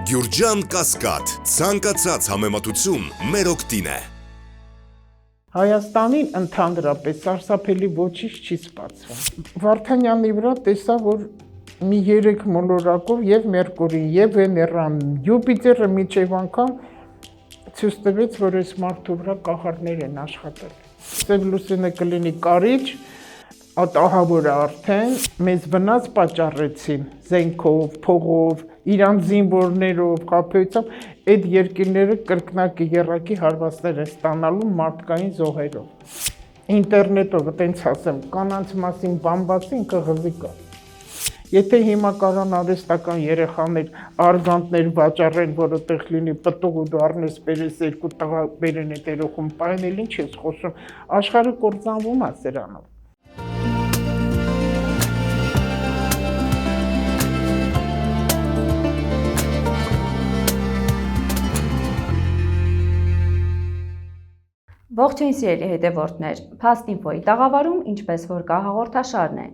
Գյուրջան Կասկադ, ցանկացած համեմատություն մեր օգտին է։ Հայաստանին ընդհանրապես սարսափելի ոչինչ չի սպասվում։ Վարդանյանի վրա տեսա, որ մի 3 մոլորակով եւ Մերկուրին, եւ Վեներան, Յուպիտերը միջև անգամ ցույց տվեց, որ այս մարդու վրա կախարդներ են աշխատել։ Սև լուսինը կլինի կարիճ, ահավոր արդեն մեզ վնաս պատճառեցին զենքով, փողով, իրանց զինվորներով, կապույցով, այդ երկիրները կրկնակի եռակի հարվածներ են ստանալու մարդկային զոհերով։ Ինտերնետով, տենց ասեմ, կանանց մասին բամբասի ինքը ղզիկա։ Եթե հիմա կարան արհեստական երեխաներ, արգանդներ վաճառեն, որովհետև լինի պտուղ ու դու առնես բերես 2 տղա բերեն այդ երեխում պայն, էլ ինչ ես խոսում, աշխարհը կործանվում է սրանով։ Ողջույն սիրելի հետևորդներ, Fast Info-ի տաղավարում ինչպես որ կա հաղորդաշարն է։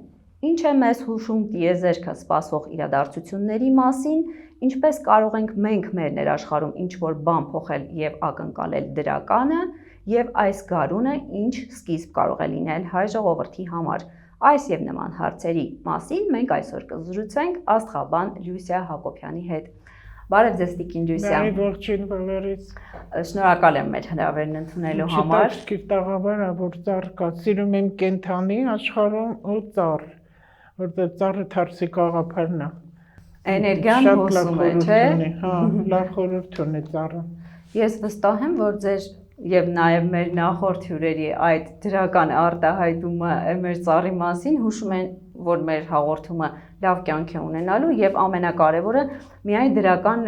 Ինչ է մեզ հուշում տիեզերքը սպասվող իրադարձությունների մասին, ինչպես կարող ենք մենք մեր ներաշխարհում ինչ-որ բան փոխել եւ ակնկալել դրականը, եւ այս գարունը ինչ սկիզբ կարող է լինել հայ ժողովրդի համար։ Այս եւ նման հարցերի մասին մենք այսօր կզրուցենք աստղաբան Լյուսիա Հակոբյանի հետ։ Բարև ձեզ Տիկին Լյուսիա։ Ողջույն բոլորիս։ Շնորհակալ եմ մեր հրավերն ընդունելու համար։ Չտաշկիր տաղավարը, որ ծառ կա, սիրում եմ կենթանի աշխարհում ու ծառ, որտեղ ծառը թարսի գաղափարն է։ Էներգիան հոսում է, չէ՞։ Հա, լավ խորհուրդ ունի ծառը։ Ես վստահ եմ, որ ձեր եւ նաեւ մեր նախորդ հյուրերի այդ դրական արտահայտումը մեր ծառի մասին հուշում են, որ մեր հաղորդումը լավ կյանք է ունենալու եւ ամենակարևորը միայն դրական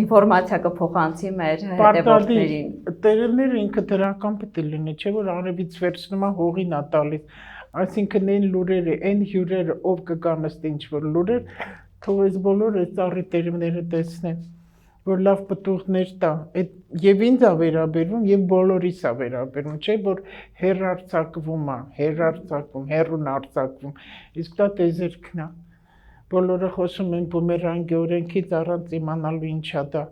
ինֆորմացիա կփոխանցի մեր հետևորդներին։ Տերևները ինքը դրական պետք է լինի, չէ՞ որ արևից վերցնում է հողին է տալիս։ Այսինքն այն լուրերը, այն հյուրերը, ով կգան ըստ ինչ-որ լուրեր, թող այս բոլոր այս ծառի տերևները տեսնեն, որ լավ պտուղներ տա, եւ ինձ է վերաբերվում եւ բոլորիս է վերաբերվում, չէ՞ որ հերարցակվում է, հերուն արձակվում, իսկ դա տեզերքն է։ Բոլորը խոսում են բումերանգի օրենքից առանց իմանալու ինչա դա։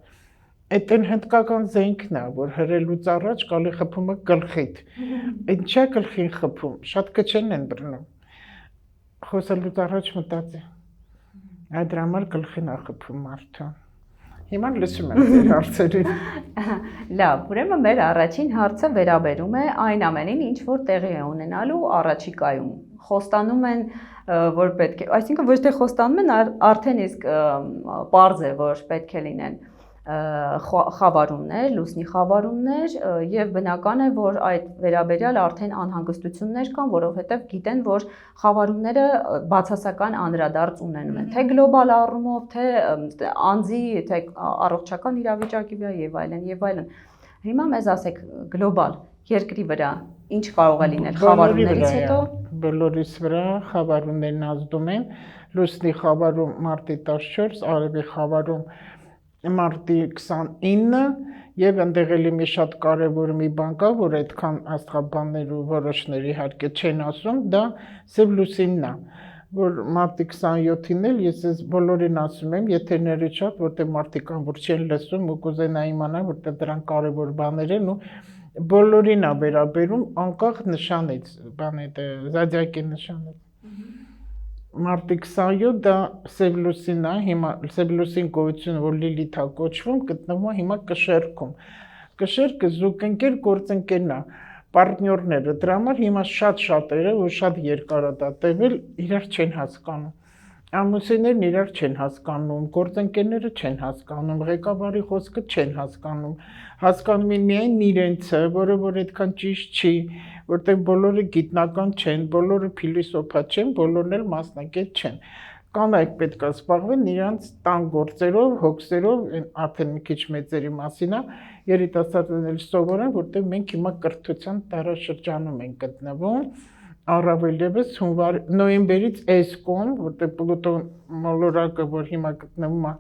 Այդ այն հնդկական զենքն է, որ հրելուց առաջ գալի խփում է գլխիդ։ Ինչա գլխին խփում, շատ կչեն են բռնում։ Խոսելուց առաջ մտածի։ Այդ համար գլխին է խփում մարդը։ Հիմա լսում եմ ձեր հարցերին։ Լավ, ուրեմն մեր առաջին հարցը վերաբերում է այն ամենին, ինչ որ տեղի է ունենալու առաջիկայում։ Խոստանում են, որ պետք է, այսինքն ոչ թե խոստանում են, արդեն իսկ պարզ է, որ պետք է լինեն խավարումներ, լուսնի խավարումներ եւ բնական է, որ այդ վերաբերյալ արդեն անհանգստություններ կան, որովհետեւ գիտեն, որ խավարումները բացասական անդրադարձ ունենում են, թե գլոբալ առումով, թե անձի, թե առողջական իրավիճակի վրա եւ այլն եւ այլն։ Հիմա մեզ ասեք գլոբալ երկրի վրա ինչ կարող է լինել խավարումներից հետո։ Բոլորիս վրա խավարումներն ազդում են, լուսնի խավարում մարտի 14, արևի խավարում մարտի 29 եւ այնտեղ էլի մի շատ կարեւոր մի բան կա, որ այդքան աստղաբաններ ու որոշներ իհարկե չեն ասում, դա սև լուսինն է, որ մարտի 27-ին էլ ես այս բոլորին ասում եմ, եթերների շատ, որտեղ մարդիկ կան, որ չեն լսում ու կուզենա իմանալ, որտեղ դրանք կարեւոր բաներ են ու բոլորին է վերաբերում անկախ նշանից, բան է զոդիակի նշանից։ Մարտի 27 դա սև լուսինն է, հիմա սև լուսին գոյությունը, որ Լիլիթ է կոչվում, գտնվում է հիմա կշերքում։ Կշերքը զուգընկեր գործընկերն է, պարտներները, դրա համար հիմա շատ շատերը, որ շատ երկար է դա տևել, իրար չեն հասկանում։ Ամուսիններն իրար չեն հասկանում, գործընկերները չեն հասկանում, ղեկավարի խոսքը չեն հասկանում, հասկանում են միայն իրենցը, որը որ այդքան ճիշտ չի, որտեղ բոլորը գիտնական չեն, բոլորը փիլիսոփա չեն, բոլորն էլ մասնակից չեն։ Կանայք պետք է զբաղվեն իրանց տան գործերով, հոգսերով, արդեն մի քիչ մեծերի մասին է, երիտասարդներն էլ սովորեն, որտեղ մենք հիմա կրթության դարաշրջանում ենք գտնվում, առավել ևս նոյեմբերից այս կողմ, որտեղ Պլուտոն մոլորակը, որ հիմա գտնվում է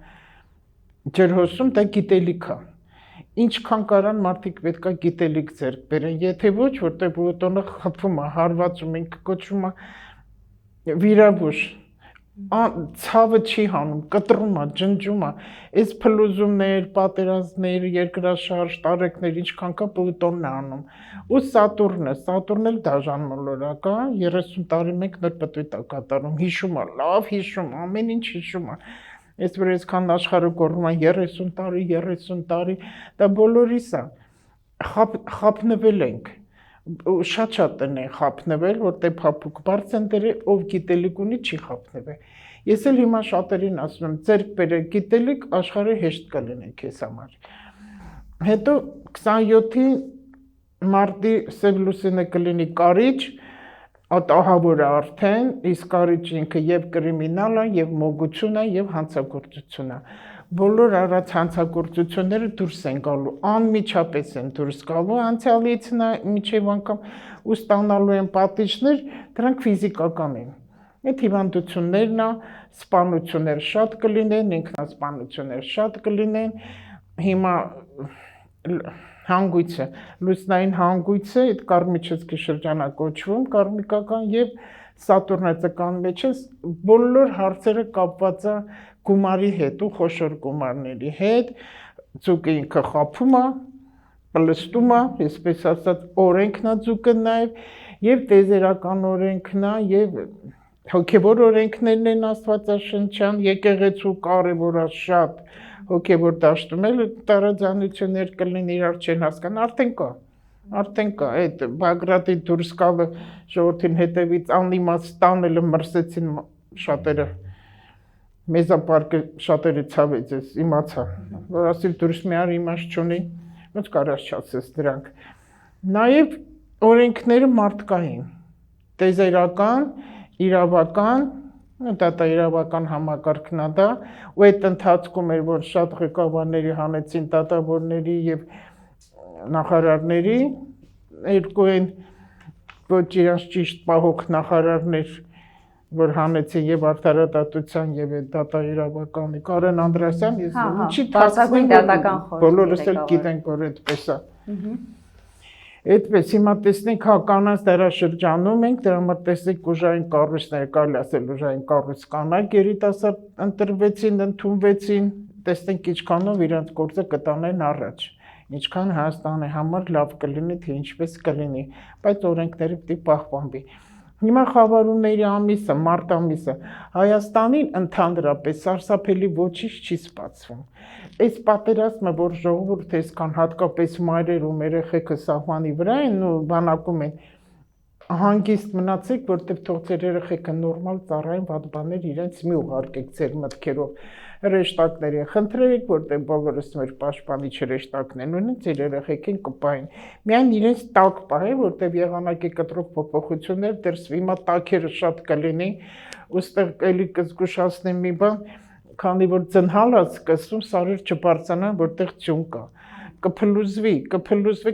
ջրհոսում, դա գիտելիք է։ Ինչքան կարան մարդիկ պետք է գիտելիք ձեռք բերեն, եթե ոչ, որտեղ Պլուտոնը խփում է, հարվածում, ինքը կոչվում է վիրաբույժ, Ցավը չի հանում, կտրում է, ջնջում է։ Այս փլուզումներ, պատերազմներ, երկրաշարժ, տարեքներ, ինչքան կա Պլուտոնն է անում։ Ու Սատուրնը էլ դաժան մոլորակ է, 30 տարի մեկ նոր պտույտ է կատարում, հիշում է, լավ հիշում, ամեն ինչ հիշում է։ Այսպես այսքան աշխարհը կորվում է 30 տարի, դա բոլորիս է։ Խափնվել ենք։ Շատ են խափնվել, որտեղ փափուկ բարձ են դրել, ով գիտելիք ունի չի խափնվել։ Ես էլ հիմա շատերին ասում եմ, ձերք բերեք գիտելիք, աշխարհը հեշտ կլինի քեզ համար։ Հետո 27-ի մարտի սև լուսինը կլինի կարիճ, ատահավոր է արդեն, իսկ կարիճը ինքը եւ կրիմինալ է, եւ մոգություն է, եւ հանցագործություն է։ Բոլոր արած հանցագործությունները դուրս են գալու, անմիջապես են դուրս գալու անցյալից մինչև անգամ ու ստանալու են պատիժներ, դրանք ֆիզիկական են։ Այդ հիվանդություններն է, սպանություններ շատ կլինեն, ինքնասպանություններ շատ կլինեն։ Հիմա հանգույցը, լուսնային հանգույցը, այդ կարմիչեցկի շրջանա կոչվում, կարմիկական եւ Սատուրնը ցկան մեջ է, բոլոր հարցերը կապված է գումարի հետ ու խոշոր գումարների հետ, ձուկը ինքը խափում է, պլստում է, այսպես ասած օրենքն է ձուկը եւ տեզերական օրենքն է եւ հոգեվոր օրենքներն են աստվածաշնչյան, եկեղեցու կարևոր է շատ հոգեվոր դաշտում էլ տարաձայնություններ կլինեն, իրար չեն հասկանա, արդեն կա, այդ Բագրատի դուրս գալը ժողովրդին հետևից անիմաց տանելը մրսեցին շատերը, մեզապարկը շատերը ցավեց, ես իմացա, որ ասիլ դուրս միար իմաստ չունի, ոնց կարաս չասես դրանք։ Նաև օրենքները մարդկային, տեզերական, իրավական, դատաիրավական համակարգն է դա, ու այդ ընթացքում էր, որ շատ ղեկավարների հանեցին դատավորների եւ նախարարների, երկու են ոչ իրանց ճիշտ պահող նախարարներ, որ հանեցին եւ արդարադատության եւ դատաիրավականի Կարեն Անդրեասյան, ես ինչի բարձրագույն դատական խորհուրդ բոլորս էլ գիտենք, որ այդպես է։ Այդպես հիմա տեսնենք հա կանանց դարաշրջանում ենք, դրա համար տեսեք ուժային կառույցներ, կարելի ասել ուժային կառույց կանայք երիտասարդ ընտրվեցին, ընդունվեցին, տեսնենք ինչքանով իրանց գործը կտանեն առաջ։ Ինչքան Հայաստանի համար լավ կլինի, թե ինչպես կլինի, բայց օրենքները պիտի պահպանվի։ Հիմա խավարումների ամիսը, մարտ ամիսը, Հայաստանին ընդհանրապես սարսափելի ոչինչ չի սպասվում։ Այս պատերազմը, որ ժողովուրդը այսքան հատկապես մայրեր ու երեխեքը սահմանի վրա են ու բանակում են, հանգիստ մնացեք, որտեղ թող ձեր երեխեքը նորմալ ծառայեն, վատ բաներ իրենց մի ուղարկեք ձեր մտքերով։ Հրեշտակներին խնդրեք, որտեղ բոլորս մեր պաշտպանիչ հրեշտակներն ունեն, ձեր երեխեքին կպային։ Միայն իրենց տակ պահեն, որտեղ եղանակի կտրող փոփոխություններ դրսվի, հիմա տակերը շատ կլինի, ուստեղ էլի կզգուշացնեմ մի բան, քանի որ ծնհալը սկսում սարեր չբարձրանան, որտեղ ծյուն կա։ Կփլուզվի,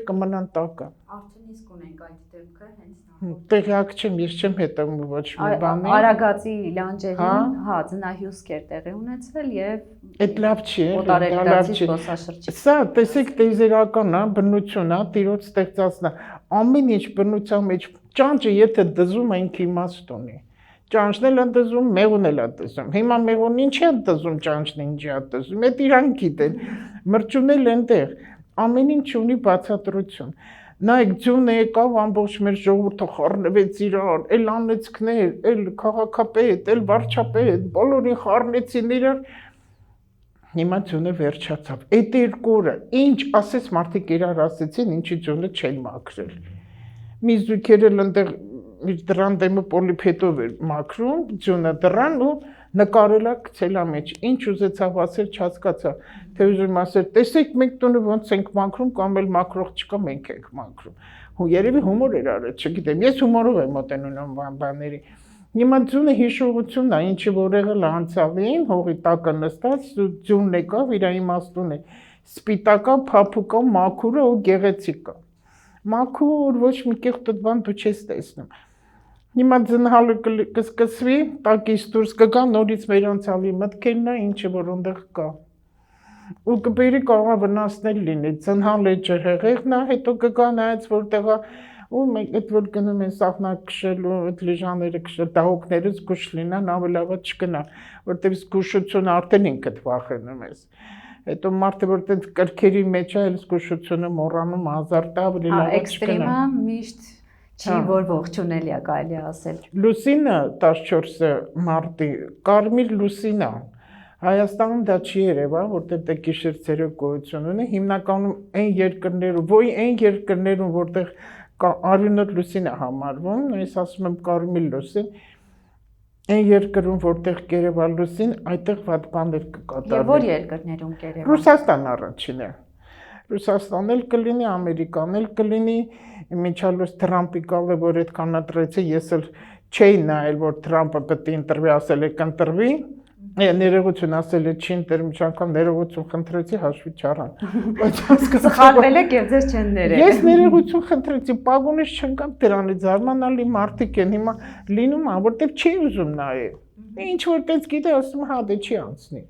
կմնան տակը։ Արդեն իսկ ունենք այդ դեպքը հենց նախորդ։ Տեղյակ չեմ, ես չեմ հետևում ոչ մի բանի։ Արագածի լանջերին, հա, ձնահյուսք էր տեղի ունեցվել եւ այդ լավ չի, օտարերկրացի զբոսաշրջիկ։ Սա տեսեք տեզերական է, բնություն է, Տիրոջ ստեղծածն է։ Ամեն ինչ բնության մեջ ճանճը եթե դզում է ինքը իմաստ ունի։ Ճանճն էլ են դզում, մեղուն էլ է դզում։ Հիմա մեղուն ինչ է դզում, ճանճն ինչի է դզում։ Այդ իրանք գիտեն։ Մրջուն էլ այնտեղ։ Ամեն ինչ ունի բացատրություն։ Նայեք ձյունը եկավ ամբողջ մեր ժողովուրդը խառնվեց իրար, էլ անեծքներ, էլ քաղաքապետ, էլ վարչապետ, բոլորին խառնեցին իրար։ Հիմա ձյունը վերջացավ։ Այդ երկու օրը ինչ ասես մարդիկ իրար ասեցին, ինչի ձյունը չեն մաքրել։ Մի զույգերը այնտեղ դրան դեմը պոլիփետով էր մաքրում, ձյունը դրան ու նկարելա գցելա մեջ։ Ինչ ուզեցավ ասել չհասկացա, թե ուզում ասել, տեսեք մենք տունը ոնց ենք մաքրում կամ էլ մաքրող չկա, մենք ենք մաքրում։ Ու երևի հումոր էր արել, չգիտեմ, ես հումորով եմ մոտենում բաների։ Հիմա ձյունը հիշողությունն է, ինչի որ եղել անցյալին, հողի տակը նստած, ձյունն եկավ, իր իմաստուն է։ Սպիտակա, փափուկա, մաքուրը ու գեղեցիկ է։ Մաքուր ոչ մի կեղտ բան դու չես տեսնում։ Հիմա ձնհալը կսկսվի, տակից դուրս կգա, նորից մեր անցյալի մտքերն է, ինչը որ այնտեղ կա։ Ու կբերի կարող է վնասներ լինի, ձնհալը ջրհեղեղն է, հետո կգա նայած որտեղ ու մենք այդ որ գնում են սաղնա քշելու, այդ լեժաները քշել, դահոկները զգուշ լինան, ավելավը չգնա, որտեղ զգուշությունը արդեն ինքդ վախենում ես։ Հետո մարդը որ տենց կրքերի մեջ է, էլ զգուշությունը մոռանում, ազարտը ավելի լավ չգնա։ Էքստրեմը միշտ չի, որ ողջունելի է կարելի ասել։ Լուսինը 14 մարտի կարմիր լուսինա Հայաստանում դա չի երևա, որտեղ դա գիշեր-ցերեկ գոյություն ունի, հիմնականում այն երկրներում, այն երկրներում, որտեղ արյունոտ լուսին է համարվում, ես ասում եմ կարմիր լուսին, այն երկրում, որտեղ կերևա լուսին, այդտեղ վատ բաներ կկատարվի։ Եվ որ երկրներում կերևա։ Ռուսաստան առաջինն է։ Ռուսաստանն էլ կլինի, Ամերիկան էլ կլինի, մինչալուց Թրամպի գալը, որ այդքան ընտրեցի, ես էլ չէի նայել, որ Թրամպը պետք է ընտրվի, ասել է կընտրվի, ներողություն ասել է չի ընտրում, մի անգամ ներողություն խնդրեցի, հաշվի չառան։ Բայց սխալվել եք եւ ձեզ չեն ներել։ Ես ներողություն խնդրեցի, պագոնից չընկամ դրանից, զարմանալի մարդիկ են հիմա լինում, որտեղ չի ուզում նայել։ Ինչ որ տես գիտե, ասում հա դե չի անցնի։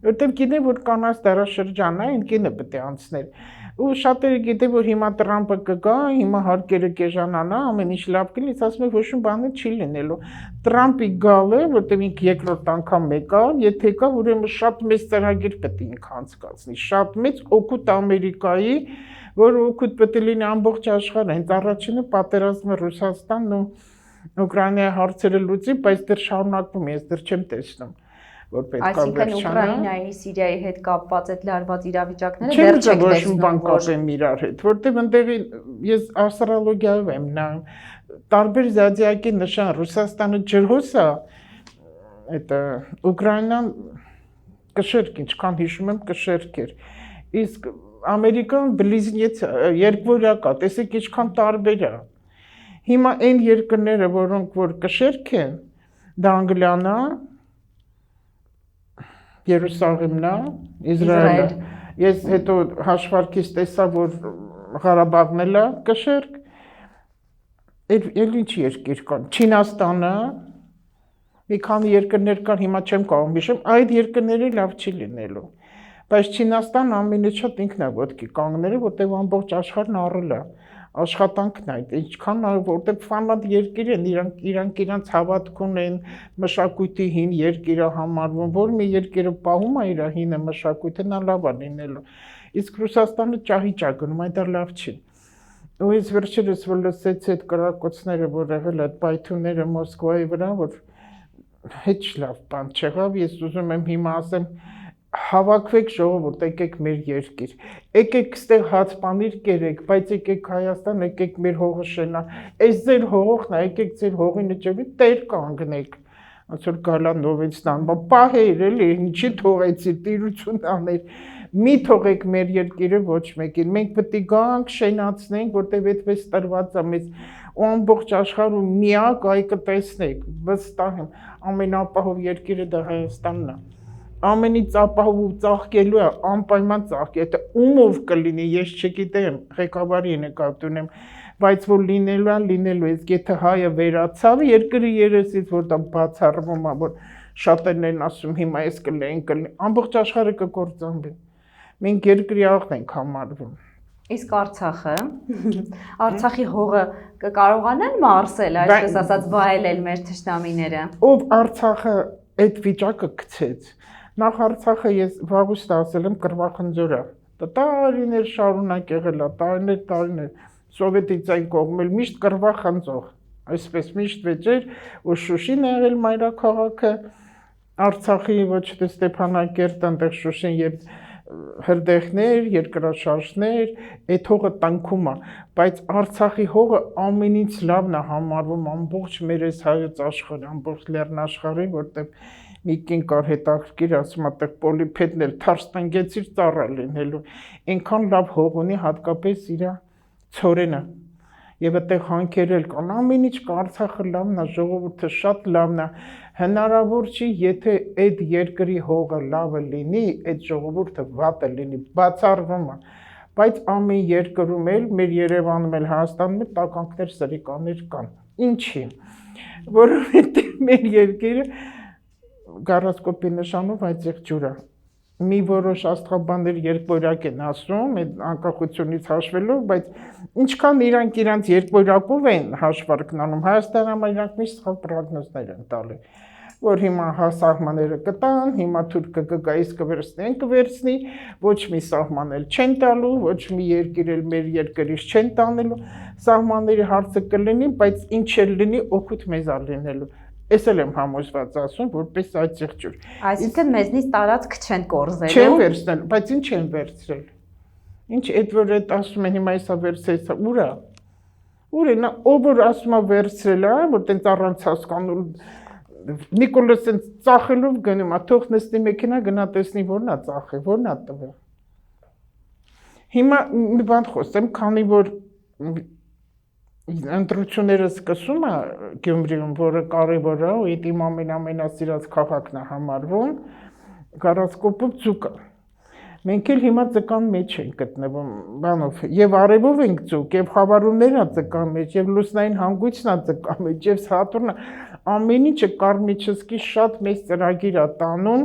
Որտեղ գիտե որ կանաց դարաշրջանն է, ինքինը պետք է անցնել։ Ու շատերը գիտե որ հիմա Տրամպը կգա, հիմա հարկերը կեժանանա, ամեն ինչ լավ կլինի, ասում եմ ոչ մի բան չի լինելու։ Տրամպի գալը, որտեղ ինքը երկրորդ անգամ եկավ, եթե կա, ուրեմն շատ մեծ ծրագիր պետք է ինքը անցկացնի, շատ մեծ օգուտ Ամերիկայի, որ օգուտ պետք է լինի ամբողջ աշխարհը, հենց առաջինը պատերազմը Ռուսաստանն ու Ուկրաինայի հարցերը լուծի, բայց դեռ շարունակվում է, ես դեռ չեմ տեսնում։ Այսինքն Ուկրաինայի, Սիրիայի հետ կապված այդ լարված իրավիճակները դեռ չեք տեսնում, բան կապեմ իրար հետ, որտեղ այնտեղ ես աստրոլոգիայով եմ նայում, տարբեր զոդիակի նշան, Ռուսաստանը ջրհոս է, այդ Ուկրաինան կշերք, ինչքան հիշում եմ, կշերք էր, իսկ Ամերիկան բլիզնյեց երկվորյակ է, տեսեք ինչքան տարբեր է։ Հիմա այն երկրները, որոնք որ կշերք են, դա Անգլիան է, Երուսաղեմն է, Իսրայելը։ Ես հետո հաշվարկից տեսա, որ Ղարաբաղն էլ է կշերք։ Էլ ինչ երկիր կան։ Չինաստանը, մի քանի երկրներ կան, հիմա չեմ կարող հիշեմ, այդ երկրները լավ չի լինելու։ Բայց Չինաստան ամենից շատ ինքն է ոտքի կանգնել, որտեղ ամբողջ աշխարհն առել է։ Աշխատանքն է, ինչքան որտեղ ֆանատ երկիր են, իրանք հավատք ունեն, մշակույթի հին երկիրը համարվում, որ մի երկիրը պահում է իր հինը մշակույթը, նա լավ է լինելու։ Իսկ Ռուսաստանը ճահիճ է գնում, այդ լավ չի։ Ու ես վերջերս որ լսեցի այդ կրակոցները, որ եղել այդ պայթունները Մոսկվայի վրա, որ հետ լավ բան չեղավ, ես ուզում եմ հիմա ասեմ հավաքվեք ժողովուրդ, եկեք մեր երկիր, եկեք ստեղ հացպանիր կերեք, բայց եկեք Հայաստան, եկեք մեր հողը շենա, այս ձեր հողն է, եկեք ձեր հողի նջևի տեր կանգնեք, ոնց որ Գալանդովիցն պահեր էլի, ինչի թողեցիր, տիրություն աներ, մի թողեք մեր երկիրը ոչ մեկին, մենք պետք է գանք շենացնենք, որտեղ այդպես տրված է մեզ, ու ամբողջ աշխարհում միակ այ կտեսնեք, վստահ եմ, ամենապահով երկիրը դա Հայաստանն է։ Ամենից ապահով ու ծաղկելու է, անպայման ծաղկի, եթե ումով կլինի, ես չգիտեմ, ղեկավարի նկատի ունեմ, բայց որ լինելու է, եթե հայը վերացավ երկրի երեսից, որ դա բացառվում է, որ շատերն են ասում հիմա ես կլինի, ամբողջ աշխարհը կկործանվի։ Մենք երկրի աղն ենք համարվում։ Իսկ Արցախի հողը կկարողանան մարսել, այսպես ասած, վայելել մեր թշնամիները։ Ով Արցախը այդ վիճակը գցեց։ Նախ Արցախը ես վաղուց ասել եմ կռվախնձոր է։ Դա տարիներ շարունակ եղել է, տարիներ, սովետից այն կողմել միշտ կռվախնձող։ Այսպես միշտ վեճեր, ու Շուշին եղել մայրաքաղաքը, Արցախի ոչ թե Ստեփանակերտ, այնտեղ Շուշին եւ հրդեհներ, երկրաշարժներ, այդ հողը տնքում է, բայց Արցախի հողը ամենից լավն է համարվում ամբողջ մեր այս հայոց աշխարհի, ամբողջ լեռնաշխարհի, որտեղ մի կին կար հետաքրքիր, ասում է, այդտեղ պոլիփետն էլ թարս տնկեցիր ծառա լինելու, այնքան լավ հող ունի, հատկապես իր ցորենը, եւ այդտեղ հանքերել կան, ամեն ինչ կա, Արցախը լավն է, ժողովուրդը շատ լավն է, հնարավոր չի, եթե այդ երկրի հողը լավը լինի, այդ ժողովուրդը վատը լինի, բացառվում է, բայց ամեն երկրում էլ, մեր Երևանում էլ, Հայաստանում էլ տականքներ, սրիկաներ կան, ինչի, որովհետեւ մեր երկիրը գարասկոպի նշանով այդ եղջյուր է, մի որոշ աստղաբաններ երկվորյակ են ասում, այդ անկախությունից հաշվելով, բայց ինչքան իրանք իրանց երկվորյակով են հաշվարկն անում, Հայաստանի համար իրանք միշտ սխալ պրոգնոզներ են տալի, որ հիմա սահմանները կտան, հիմա թուրքը կգա իսկ կվերցնի, ոչ մի սահման էլ չեն տալու, ոչ մի երկիր էլ մեր երկրից չեն տանելու, սահմանների հարցը կլինի, բայց ինչ էլ լինի, օգուտ մեզ ա լինելու։ Ես էլ եմ համոզված ասում, որպես այդ եղջյուր։ Այսինքն մեզնից տարածք չեն կորզելու։ Չեն վերցնել, բայց ինչ են վերցրել։ Ինչ այդ որ այդ ասում են հիմա էսա վերցրեցա, ուր է։ Ուր է, նա ով որ ասում է վերցրել է, որ տենց առանց հասկանալու Նիկոլոսն ծախելով գնում է, թող նստի մեքենա գնա տեսնի որն է ծախել, որն է տվել։ Հիմա մի բան խոսեմ, քանի որ ընտրությունները սկսում է Գյումրիում, որը կարևոր է, ու իմ ամենասիրած քաղաքն է համարվում, գարասկոպով ձուկ է։ Մենք էլ հիմա ձկան մեջ ենք գտնվում, բանով, եւ արևով ենք ձուկ, եւ խավարումներն է ձկան մեջ, եւ լուսնային հանգույցն է ձկան մեջ, եւ Սատուրնը, ամեն ինչը Կարմիչսկի շատ մեծ ծրագիր է տանում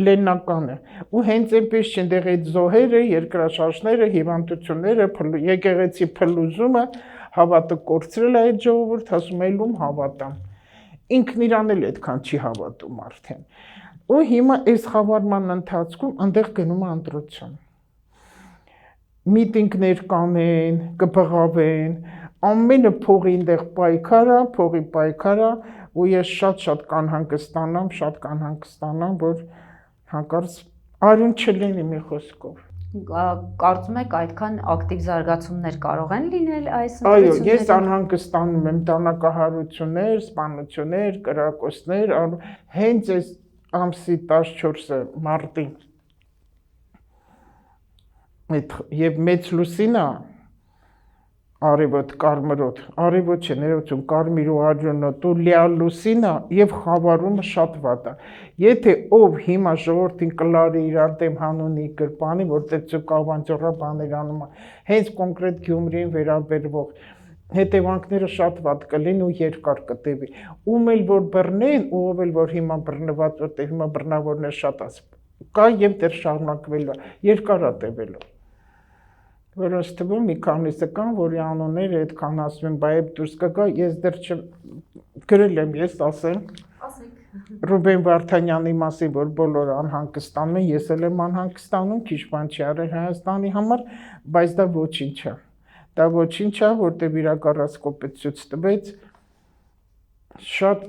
լեննականը, ու հենց այնպես չնդեղ այդ զոհերը, երկրաշարժները, հիվանդությունները, եկեղեցի փլուզումը հավատը կորցրել է այդ ժողովուրդ, ասում է ելում հավատամ։ Ինքն իրան էլ այդքան չի հավատում արդեն։ Ու հիմա այս խավարման ընթացքում այնտեղ գնում է ընտրություն։ Միտինգներ կանեն, կբղավեն, ամենը փողի այնտեղ փողի պայքար է, ու ես շատ կանհանգստանամ, որ հանկարծ արյուն չլինի մի խոսքով։ Կարծում եք այդքան ակտիվ զարգացումներ կարող են լինել այս Այո, ընտրությունների։ ես անհանգստանում եմ տառնակահարություններ, սպանություններ, կրակոցներ, հենց այս ամսի 14-ը մարտին եւ մեծ լուսինը արևոտ կարմրոտ, արևոտ չէ, ներողություն, կարմիր ու արյունոտ ու լիալ լուսինը եւ խավարումը շատ վատ է։ Եթե ով հիմա ժողովրդին կլարի իրար դեմ հանունի գրպանի, որտեղ ծուկավանջորա բաներ անում է, հենց կոնկրետ Գյումրիին վերաբերվող հետևանքները շատ վատ կլին ու երկար կտևի։ Ում էլ որ բռնեն, ով էլ որ հիմա բռնված, որտեղ հիմա բռնավորներ շատ կա եւ դեռ շարունակվելու, երկար է տևելու։ Որոնց թվում մի քանիսը կան, որի անունները այդքան ասում են, բայ դուրս կգա, ես դեռ գրել եմ, ես ասեմ։ Ասեք։ Ռուբեն Վարդանյանի մասին, որ բոլորը անհանգստանում են, ես էլ եմ անհանգստանում, քիչ բան չի արել Հայաստանի համար, բայց դա ոչինչ է։ Դա ոչինչ է, որտեղ իրակառասկոպը ցույց տվեց շատ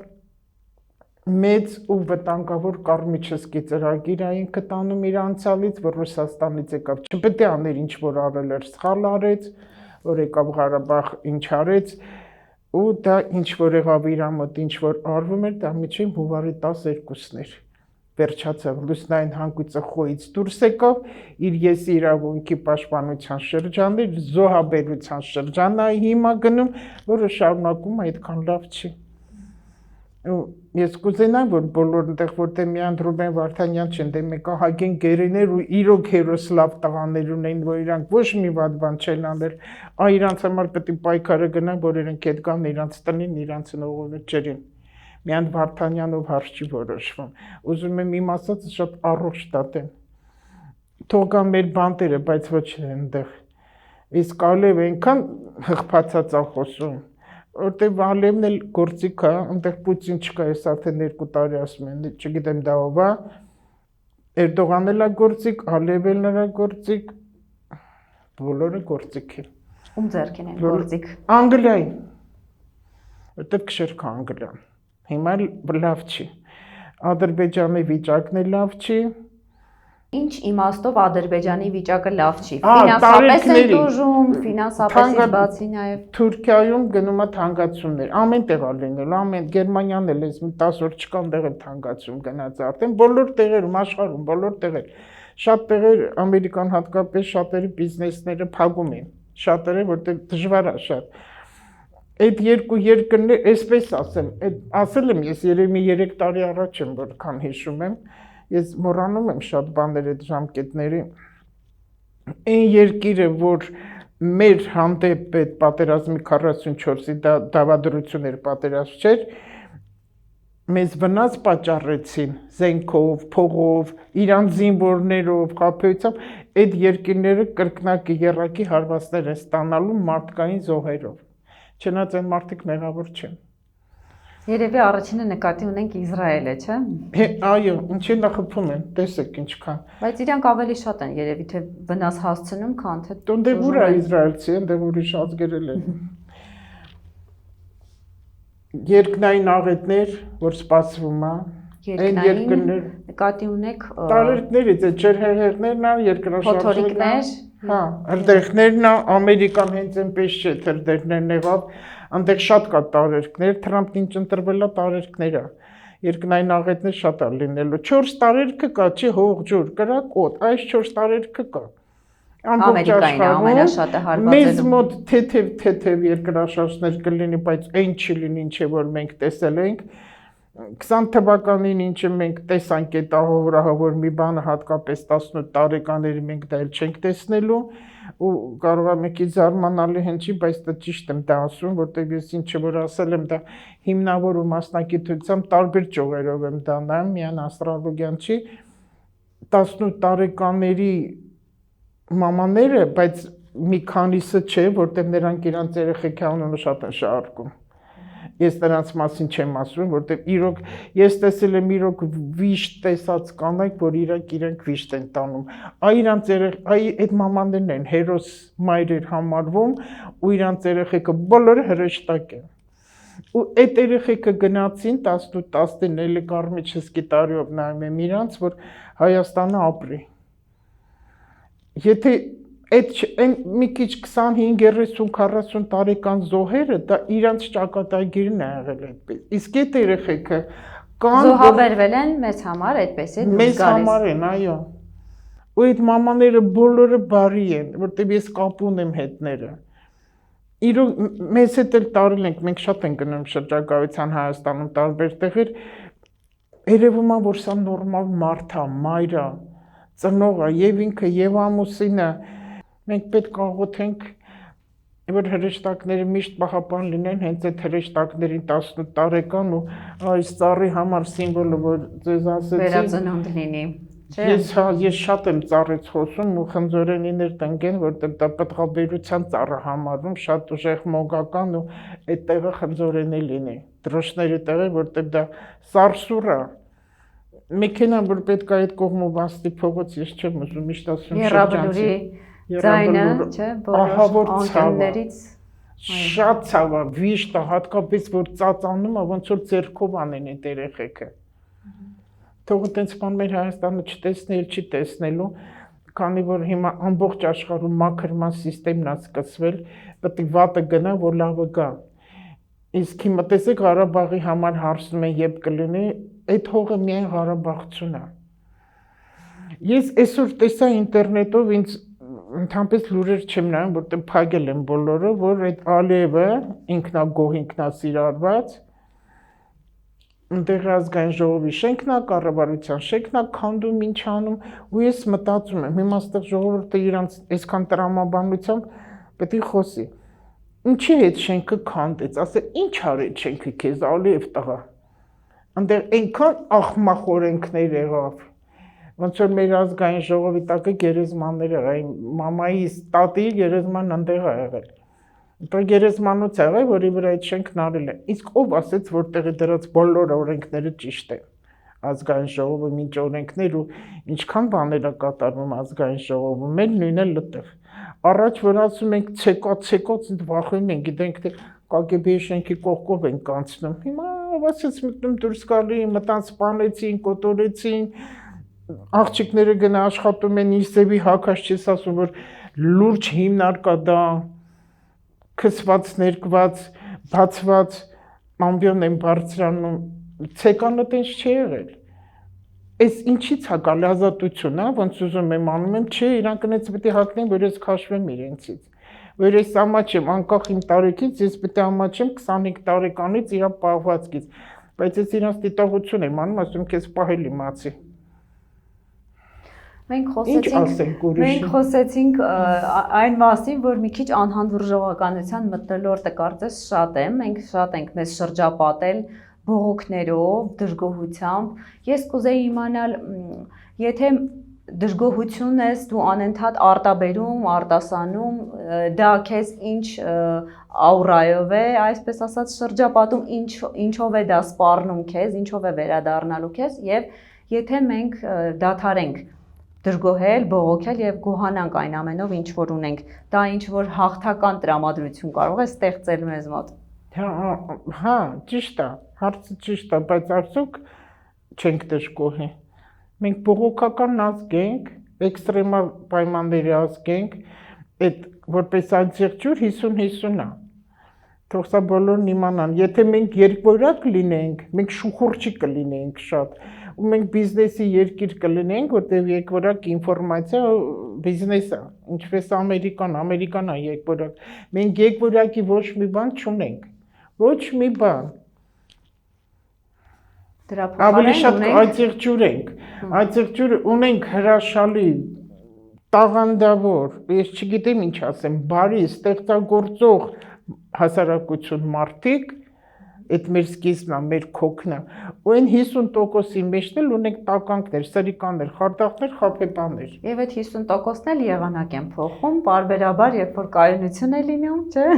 մեծ ու վտանգավոր կարմիչսկի ծրագիր է ինքը տանում իր անցյալից, որ Ռուսաստանից եկավ, չպետք է աներ ինչ որ արել էր, սխալ արեց, որ եկավ Ղարաբաղ ինչ արեց, ու դա ինչ որ եղավ իր մոտ, ինչ որ արվում էր, դա միջին հունվարի 12-ն էր, վերջացավ, լուսնային հանգույցը խոյից դուրս եկավ, իր եսի իրավունքի պաշտպանության շրջանն էր, զոհաբերության շրջանն է հիմա գնում, որը շարունակում է այդքան լավ չի։ Ես կուզենամ, որ բոլոր այնտեղ, որտեղ միայն Ռուբեն Վարդանյան չեն, դե մեկ ահագին գերիներ ու իրոք հերոսլավ տղաներ ունեն, որ իրանք ոչ մի վատ բան չեն անել, իրանց համար պետք է պայքարը գնան, որ իրանք հետ գան իրանց տնին, իրանց նողովը ջրին։ Միայն Վարդանյանով հարց չի որոշվում։ Ուզում եմ իմ ասածը շատ առողջ դատեմ։ Թող գան մեր բանտերը, բայց ոչ այնտեղ։ Իսկ Ալև այնքան հղփացած է խոսում, որտեղ Ալևն էլ գործիք է, այնտեղ Պուտին չկա, ես արդեն 2 տարի ասում եմ, չգիտեմ դա ով է, Էրդողանն էլ է գործիք, Ալևն էլ նրա գործիք, բոլորը գործիք են։ Ում ձեռքին են գործիք։ Անգլիայի, որտեղ քշերք Անգլիան, հիմա լավ չի, Ադրբեջանի վիճակն էլ լավ չի, Ինչ իմաստով Ադրբեջանի վիճակը լավ չի, ֆինանսապես են տուժում, ֆինանսապես բացի նաև Թուրքիայում գնում է թանկացումներ, ամեն տեղ է լինելու, ամեն Գերմանիան էլ էս 10 օր չկան տեղը թանկացում գնաց արդեն, բոլոր տեղերում աշխարհում, բոլոր տեղեր, շատ տեղեր Ամերիկան հատկապես շատերի բիզնեսները փակում են, շատերը որտեղ դժվար է շատ։ Այդ երկու երկրներ, այսպես ասեմ, ասել եմ ես երևի 3 տարի առաջ եմ որքան հիշում եմ, ես մոռանում եմ շատ բաներ այդ ժամկետների, այն երկիրը, որ մեր հանդեպ այդ պատերազմի 44-ի դավադրություն էր, պատերազմ չէր, մեզ վնաս պատճառեցին զենքով, փողով, իրան զինվորներով, խաբեությամբ, այդ երկիրները կրկնակի եռակի հարվածներ են ստանալու մարդկային զոհերով։ Չնայած այն մարդիկ մեղավոր չեն։ Երևի առաջինը նկատի ունենք Իսրայելը, չէ՞։ Այո, ինչի նախապում են, տեսեք ինչքան։ Բայց իրանք ավելի շատ են երևի թե վնաս հասցնում, քան թե Դե ուր է իսրայելցի են, դե ուրիշ ազգերել են։ Երկնային աղետներ, որ սպասվում է, այն երկրներ, նկատի ունեք տարերկներից է ջրհեղեղներն է, երկրաշարժերն է, հա, հրդեհներն է, Ամերիկան հենց այնպես չէ, հրդեհներն եղավ, այնտեղ շատ կա տարերկներ, Թրամփն ինչ ընտրվել է տարերկներ է, երկնային աղետներ շատ է լինելու, 4 տարերկը կա, չի հող ջուր, կրակոտ, այս 4 տարերկը կա։ Ամերիկային ամենաշատը հարվածելու։ Մեզ մոտ թեթև երկրաշարժներ կլինի, բայց այն չի լինի, ինչ որ մենք տեսել ենք։ 20 թվականին ինչը մենք տեսանք այդ ահավորահավոր մի բանը, հատկապես 18 տարեկաների մենք դա էլ չենք տեսնելու ու կարող է մեկի զարմանալի հնչի, բայց դա ճիշտ եմ դա ասում, որտեղ ես ինչը որ ասել եմ դա հիմնավոր ու մասնակցությամբ տարբեր ճյուղերով եմ դա նայում, միայն աստրոլոգիան չի 18 տարեկաների մամաները, բայց մի քանիսը չէ, որտեղ նրանք իրանց երեխեքի անունը շատ են շարքում։ Ես նրանց մասին չեմ ասում, որտեղ իրոք ես տեսել եմ իրոք վիշտ տեսած կանայք, որ իրենք վիշտ են տանում։ Այ իրանց այդ մամաներն են հերոս մայրեր համարվում ու իրանց երեխեքը բոլորը հրեշտակ են։ Ու այդ երեխեքը գնացին 18-19 էլի կարմիչսկի տարիով նայում եմ իրանց, որ Հայաստանը ապրի։ Եթե այդ մի քիչ 25, 30, 40 տարեկան զոհերը դա իրանց ճակատագիրն է եղել այդպես։ Իսկ այդ երեխեքը կան զոհաբերվել են մեզ համար, այդպես է դուրս գալիս։ Մեզ համար են, այո։ Ու այդ մամաները բոլորը բարի են, որտեղ ես կապ ունեմ հետները։ Իրոք մեզ հետ էլ տարել ենք, մենք շատ ենք գնում շրջագայության Հայաստանում տարբեր տեղեր, երևում է, որ սա նորմալ մարդ է, մայր է, ծնող է, եւ ինքը եւ ամուսինը։ Մենք պետք է աղոթենք, որ հրեշտակները միշտ պահապան լինեն, հենց այդ հրեշտակներին 18 տարեկան ու այս ծառի համար սիմվոլը, որ ձեզ ասեցի, վերածնունդ լինի, չէ՞։ Ես շատ եմ ծառից խոսում ու խնձորենիներ տնկեն, որտեղ դա պտղաբերության ծառը համարվում, շատ ուժեղ մոգական ու այդ տեղը խնձորենի լինի։ Դրոշների տեղը, որտեղ դա սարսուռ է։ Մեքենան, որ պետք է այդ կողմով ասի փողոց, ես չեմ ուզում, միշտ ասում Եռաբլուրի ձայնը, չէ, բոլոր անկյուններից շատ ցավ է, վիշտ է, հատկապես որ ծածանում է, ոնց որ ձեռքով անեն այդ երեխեքը։ Թող այտենց բան մեր Հայաստանը չտեսնի, չի տեսնելու, քանի որ հիմա ամբողջ աշխարհում մաքրման համակարգն է սկսվել, պետք է վատը գնա, որ լավը գա։ Իսկ հիմա տեսեք Ղարաբաղի համար հարցնում են երբ կլինի, այդ հողը միայն Ղարաբաղցուն է։ Ես այսօր տեսա ինտերնետով ինձ ընդհանրապես լուրեր չեմ նայում, որտեղ փակել են բոլորը, որ այդ Ալիևը ինքնագոհ ինքնասիրարված ընդեղ ազգային ժողովի շենքն է, կառավարության շենքն է, քանդում ինչ անում, ու ես մտածում եմ, հիմա այստեղ ժողովուրդը իրանց այսքան տրամաբանությամբ պետք է խոսի։ Ինչի հետ շենքը քանդեց, ասել, ինչ արեց շենքը քեզ Ալիև տղա։ Այնտեղ այնքան ախմախորենքներ եղավ, ոնց որ մեր ազգային ժողովի տակը գերեզմաններ եղել, մամայիս տատի գերեզմանն այնտեղ է եղել։ Այնտեղ գերեզմանոց եղել, որի վրա այդ շենքն արել է։ Իսկ ով ասեց, որ տեղի դրած բոլոր օրենքները ճիշտ են։ Ազգային ժողովը ինչ օրենքներ ու ինչքան բաներ է կատարվում ազգային ժողովում, մեր նույնն է լտեղ։ Առաջ որ ասում ենք ցեկոց վախենում ենք, գիտենք թե ԿԳԲ-ի շենքի կողքով են կանցնում։ Հիմա ով ասեց մտնում դուրս գալի, մտան սպանեցին, կոտորեցին, աղջիկները գնա աշխատում են Իսևի հակաշ չես ասում, որ լուրջ հիմնարկ է դա, քսված, ներկված, բացված, ամբիոն են բարձրանում, ցեկանը տենց չի եղել։ Այս ինչից է գալի ազատություն, ոնց ուզում եմ անում եմ, չէ, իրանք նենց պետք է հագնեն, որ ես քաշվեմ իրենցից։ Որ ես ամաչեմ, անկախ իմ տարիքից, ես պետք է ամաչեմ 25 տարեկանից իր պահվածքից, բայց ես իրանց դիտողություն եմ անում, ասում քեզ պահել իմացի։ Մենք խոսեցինք այն մասին, որ մի քիչ անհանդուրժողականության մթնոլորտը կարծես շատ է, մենք շատ ենք մեզ շրջապատել բողոքներով, դժգոհությամբ, ես կուզեի իմանալ, եթե դժգոհություն ես դու անընդհատ արտաբերում, արտասանում, դա քեզ ինչ աուրայով է, այսպես ասած շրջապատում, ինչով է դա սպառնում քեզ, ինչով է վերադառնալու քեզ եւ եթե մենք դադարենք դժգոհել, բողոքել եւ գոհանանք այն ամենով, ինչ որ ունենք, դա ինչ որ հաղթական տրամադրություն կարող է ստեղծել մեզ մոտ։ Հա, ճիշտ է, հարցը ճիշտ է, բայց արդյոք չենք դժգոհի։ Մենք բողոքական ազգ ենք, էքստրեմալ պայմանների ազգ ենք, այդ որպես աջեղջյուր 50-50 է։ Թող սա բոլորն իմանան, եթե մենք երկվորյակ լինենք, մենք շուխուրջի կլինենք շատ, ու մենք բիզնեսի երկիր կլինենք, որտեղ երկվորյակ ինֆորմացիա բիզնես է, ինչպես Ամերիկան է երկվորյակ։ Մենք երկվորյակի ոչ մի բան չունենք, ոչ մի բան։ Ավելի շատ աջեղջյուր ենք, աջեղջյուր ունենք հրաշալի, տաղանդավոր, ես չգիտեմ ինչ ասեմ, բարի, ստեղծագործող հասարակություն մարդիկ, այդ մեր սկիզբն է, մեր քոքն է, ու այն 50%-ի մեջն էլ ունենք տականքներ, սրիկաններ, խարդախներ, խաբեբաներ։ Եվ այդ 50%-ն էլ եղանակ են փոխում, պարբերաբար, երբ որ կայունություն է լինում, չէ՞։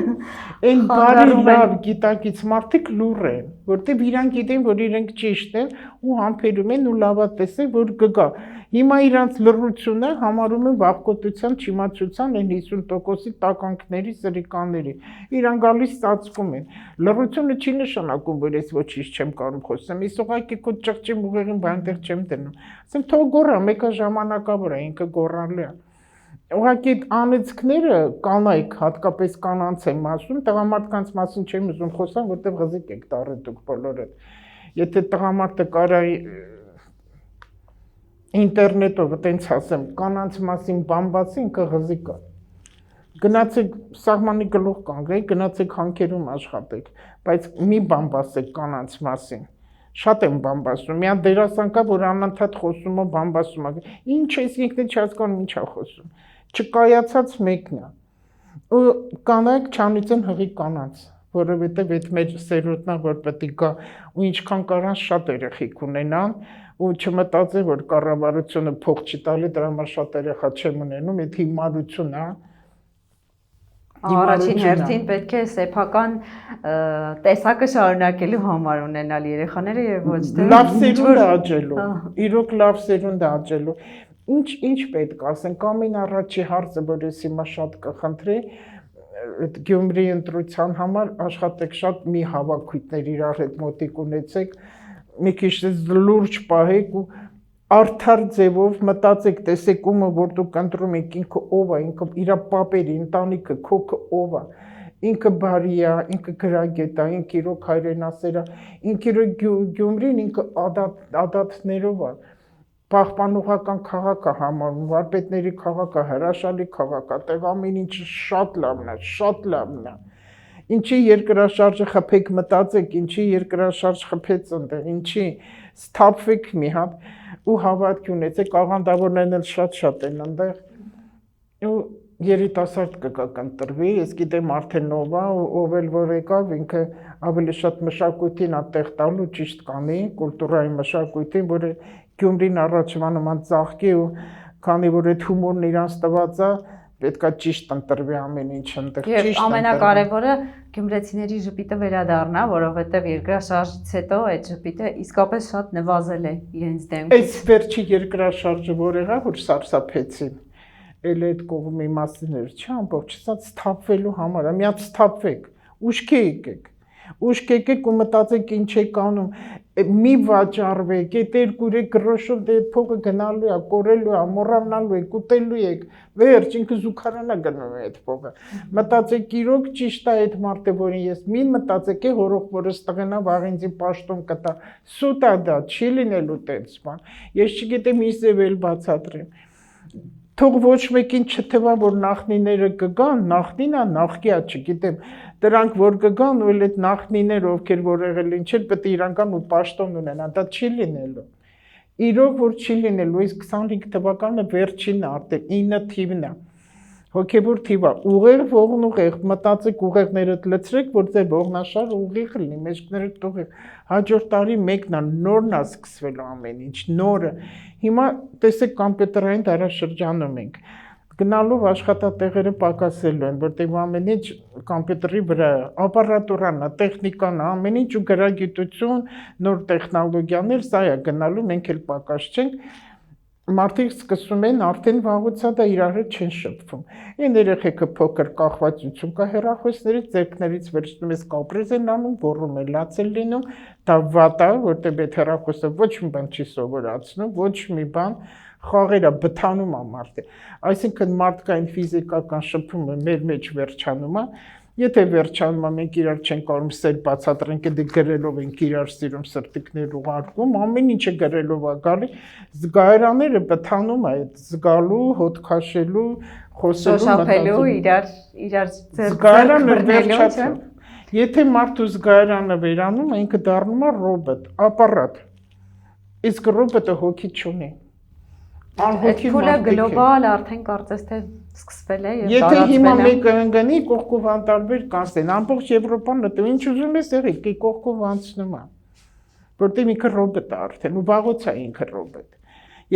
Այն բարի լավ գիտակից մարդիկ լուռ են, որտեղ իրանք գիտեն, որ իրենք ճիշտ են ու համբերում են ու լավատես են, որ կգա։ Հիմա իրանք լռությունը համարում են վախկոտության, չիմացության այն 50%-ի տականքների, սրիկանների։ Իրանք գալիս ծածկում են։ Լռությունը չի նշանակում, որ ես ոչինչ չեմ կարող խոսեմ։ Ես ուղղակի քո ճղճի ուղեղին բանտեղ չեմ դնում։ Ասեմ թող գոռա, մեկը ժամանակավոր է, ինքը գոռալու է։ Ուղղակի անեծքները կանայք, հատկապես կանանց եմ ասում, տղամարդկանց մասին չեմ ուզում խոսալ, որտեղ ղզիկ եք տառել դուք բոլորը։ Եթե տղամարդը կարա ինտերնետով այտենց ասեմ, կանանց մասին բամբասի, ինքը ղզիկ է։ Գնացեք սահմանի գլուխ կանգնեք, գնացեք հանքերում աշխատեք, բայց մի բամբասեք կանանց մասին։ Շատ եմ բամբասում, մի հատ դերասան կա, որ անընդհատ խոսում է, բամբասում է։ Ինչ ես ինքն չհասկանում, ինչ է խոսում։ Չկայացած մեկն է։ Ու կանայք չանիծեն հղի կանանց, որովհետև այդ մեր սերունդն է, որ պետք է գա ու ինչքան կարան շատ երեխեք ունենան, ու չմտածեն, որ կառավարությունը փող չի տալի, դրա համար շատ երեխա չեմ ունենում, այդ հիմարությունն է։ Առաջին հերթին պետք է սեփական տեսակը շարունակելու համար ունենալ երեխաները եւ ոչ թե լավ սերունդ աճելու, իրոք լավ սերունդ աճելու։ Ինչ պետք է ասենք, ամեն առաջի հարցը, որ ես հիմա շատ կխնդրեի, այդ Գյումրի ընտրության համար աշխատեք շատ մի հավաքույթներ իրար հետ մոտիկ ունեցեք, մի քիչ լուրջ պահեք ու արդար ձևով մտածեք, տեսեք ումը, որ դուք ընտրում եք, ինքը ով է, ինքը իր պապերի, ընտանիքը, քոքը ով է, ինքը բարի է, ինքը գրագետ է, ինքը իրոք հայրենասեր է, ինքը իրոք Գյումրին, ինքը ադատներով է, պահպանողական քաղաք է համարվում, վարպետների քաղաք է, հրաշալի քաղաք է, տեղ ամեն ինչը շատ լավն է, շատ լավն է։ Ինչի երկրաշարժը խփեք մտածեք, ինչի երկրաշարժ խփեց այնտեղ, ինչի սթափվեք մի հատ ու հավատք ունեցեք, աղանդավորներն էլ շատ են այնտեղ ու երիտասարդ կգաք ընտրվի, ես գիտեմ արդեն ով է, ով էլ որ եկավ, ինքը ավելի շատ մշակույթին ատեղ տալու ճիշտ կանի, կուլտուրայի մշակույթին, որ Գյումրին առաջվա նման ծաղկի ու քանի որ այդ հումորն իրանց տված է, պետքա ճիշտ ընտրվի ամեն ինչ ընտեղ, ճիշտ ընտրվի։ Եվ ամենակարևորը գյումրեցիների ժպիտը վերադառնա, որովհետև երկրաշարժից հետո այդ ժպիտը իսկապես շատ նվազել է իրենց դեմքից։ Այս վերջի երկրաշարժը որ եղավ, որ սարսափեցին, էլ այդ կողմի մասիներ, չէ, ամբողջ սթափվելու համար, մի հատ սթափվեք, ուշքի եկեք։ Ուշք եկեք ու մտածեք ինչ եք անում, մի վաճառվեք, այդ 2-3 գրոշով դե այդ փողը գնալու է, կորելու է, մոռանալու եք, ուտելու եք, վերջ ինքը զուգարանա գնում է այդ փողը։ Մտածեք իրոք ճիշտ է այդ մարդը, որին ես մի մտածեք է հորոխորս տղենա վաղինձի պաշտոն կտա, սուտ է դա, չի լինելու տենց բան, ես չգիտեմ ինչ ձև էլ բացատրեմ։ Թող ոչ մեկին չթվա, որ նախնիները կգան, նախնինա, նախկիա, չգիտեմ, դրանք որ կգան ու այդ նախնիները, ովքեր որ եղել ինչ էլ պետք է իրանքան ու պաշտոն ունենան, դա չի լինելու։ Իրոք որ չի լինելու, իսկ 25 թվականը վերջինն է, արդեն 9 թիվն է։ Հոգևոր թիվա, ուղեղ ողնուղեղ, մտածեք ուղեղներդ լցրեք, որ ձեր ողնաշար ուղիղ լինի, մեջքներդ ուղիղ։ Հաջորդ տարի մեկն է, նորն է սկսվելու ամեն ինչ, նորը։ Հիմա տեսեք կոմպյուտերային դարաշրջանում ենք։ Գնալով աշխատատեղերը պակասելու են, որտեղ ամեն ինչ կոմպյուտերի վրա է, ապարատուրան է, տեխնիկան է, ամեն ինչ ու գրագիտություն, նոր տեխնոլոգիաներ, սա է գնալու, մենք էլ պակաս չենք։ Մարդիկ սկսում են արդեն վաղուց դա իրար հետ չեն շփվում։ Այն երեխեքը փոքր կախվածություն կա հեռախոսներից, ձեռքներից վերցնում ես կապրեզ են անում, գոռում է լաց է լինում, դա վատ է, որտեղ այդ հեռախոսը ոչ մի բան չի սովորացնում, ոչ մի բան, խաղերը բթանում է մարդը։ Այսինքն մարդկային ֆիզիկական շփումը մեր մեջ վերջանում է։ Եթե վերջանում է, մենք իրար չենք կարող սեր բացատրենք, դե գրելով ենք իրար սիրում, սրտիկներ ուղարկում, ամեն ինչը գրելով է գալի, զգայարանները բթանում է, այդ զգալու, հոտ քաշելու, խոսելու, շոշափելու, իրար զգայարանը վերջացավ։ Եթե մարդու զգայարանը վերանում, ինքը դառնում է ռոբոտ, ապարատ։ Իսկ ռոբոտը հոգի չունի։ Այդ փուլը գլոբալ արդեն կարծես թե սկսվել է եւ եթե հիմա մեկը ընկնի կողքով անտարբեր կանցնեն ամբողջ Եվրոպան նետում ինչ ուզում ես եղի կողքով անցնում է որտեղ ինքը ռոբոտ է արդեն ու վաղուց է ինքը ռոբոտ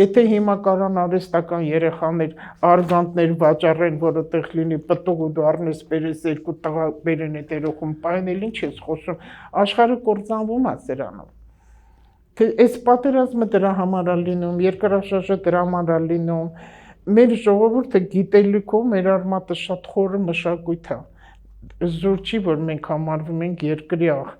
եթե հիմա կարան արհեստական երեխաներ արգանտներ վաճառեն որը տեղ լինի պտուղ ու դու առնես բերես երկու տղա բերեն այդ երախում պայնել ինչ ես խոսում աշխարհը կործանվում է սրանով Այս պատերազմը դրա համար է լինում, երկրաշարժը դրա համար է լինում, մեր ժողովուրդը գիտելիքով մեր արմատը շատ խորը մշակույթ է, զուր չի, որ մենք համարվում ենք երկրի աղ,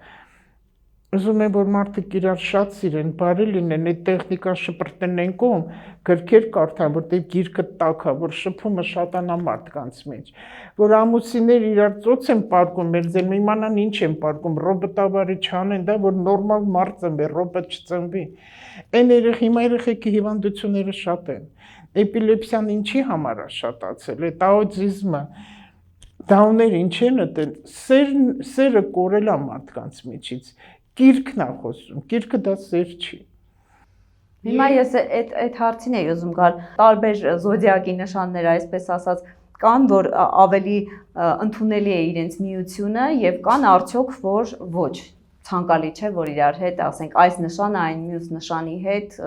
ուզում եմ, որ մարդիկ իրար շատ սիրեն, բարի լինեն, այդ տեխնիկան շպրտեն կողմ, գրքեր կարդան, որտեղ գիրքը տաք է, որ շփումը շատանա մարդկանց մեջ, որ ամուսիններ իրար ծոց են պարկում, մեր ձեր իմանան ինչ են պարկում, ռոբոտավարի չանեն, դա որ նորմալ մարդ ծնվի, ռոբոտ չծնվի, այն հիմա երեխեքի հիվանդությունները շատ են, էպիլեպսիան ինչի համար է շատացել, այդ աուտիզմը, դաուներ ինչ են ըտել, սերը կորել է մարդկանց միջից, Կիրքն է խոսում, կիրքը դա սեր չի։ Հիմա ես այդ հարցին էի ուզում գալ, տարբեր զոդիակի նշաններ, այսպես ասած, կան, որ ավելի ընդունելի է իրենց միությունը եւ կան արդյոք, որ ոչ, ցանկալի չէ, որ իրար հետ, ասենք, այս նշանը այն մյուս նշանի հետ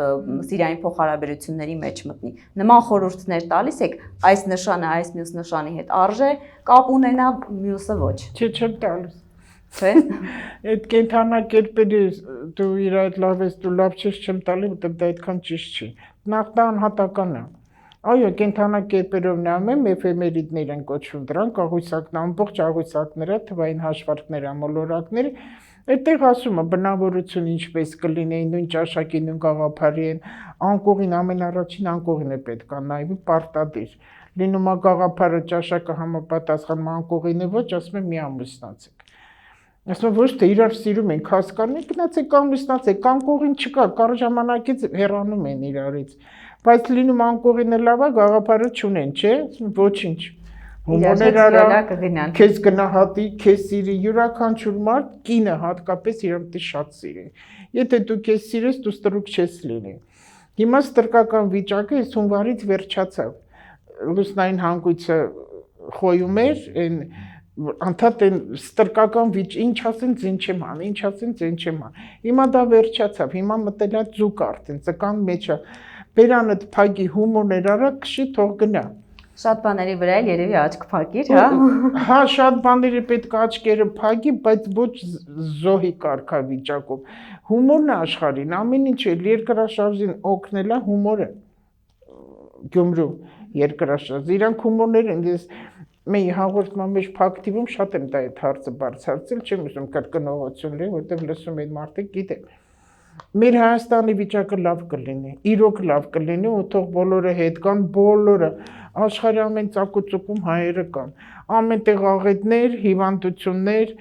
սիրային փոխհարաբերությունների մեջ մտնի։ Նման խորհուրդներ տալիս եք, այս նշանը այս մյուս նշանի հետ արժե կապ ունենա, մյուսը ոչ։ Չեմ տալիս։ Չէ։ Այդ կենթանակերպերի դու իր այդ լավ ես, դու լավ չես չեմ տալի, որտեղ դա այդքան ճիշտ չի։ Նախ դա անհատական է։ Այո, կենթանակերպերով նայում եմ, էֆեմերիդներ են կոչվում դրանք, աղյուսակն, ամբողջ աղյուսակները, թվային հաշվարկները, մոլորակները, այդտեղ ասում է բնավորություն ինչպես կլինի, նույն ճաշակի, նույն գաղափարի են, անկողին ամենառաջին անկողին է պետք է նայվի պարտադիր։ Լինում է գաղափարը ճաշակը համապատասխանում անկողին է ոչ, ասում եմ մի ամուսնացեք։ Ասում ոչ թե իրար սիրում ենք հասկանում եք, գնացեք ամուսնացեք, անկողին չկա, կար ժամանակից հեռանում են իրարից, բայց լինում անկողինը լավ է, գաղափարը չունեն, չէ, ոչինչ, հումորներ արա, քեզ գնահատի, քեզ սիրի, յուրաքանչյուր մարդ կինը հատկապես իրան պետք է շատ սիրի, եթե դու քեզ սիրես, դու ստրուկ չես լինի, հիմա ստրկական վիճակը այս հունվարից վերջացավ, լուսնային հանգույցը խոյում էր, Անդադ են ստրկական ինչ ասեն ձեն չեմ ան, ինչ ասեն ձեն չեմ ան, հիմա դա վերջացավ, հիմա մտել է ձուկ արդեն, ծկան մեջ է, բերանդ փագի հումորներ արա, քշի թող գնա։ Շատ բաների վրա էլ երևի աչք փակիր, հա։ Հա, շատ բաների պետք է աչքերը փակի, բայց ոչ զոհի կարգավիճակով։ Հումորն է աշխարհին, ամեն ինչ է, երկրաշարժին օգնել է հումորը։ Գյումրու երկրաշարժ, իրանք հումորներ են, Մեր հաղորդման մեջ փակտիվում շատ եմ դա այդ հարցը բարձրացրել, չեմ ուզում կրկնողություն լինի, որտեղ լսում են մարդիկ գիտեն։ Մեր Հայաստանի վիճակը լավ կլինի, իրոք լավ կլինի, ու թող բոլորը հետ կան, բոլորը, աշխարհի ամեն ծակուցուկում հայերը կան, ամենտեղ աղետներ, հիվանդություններ,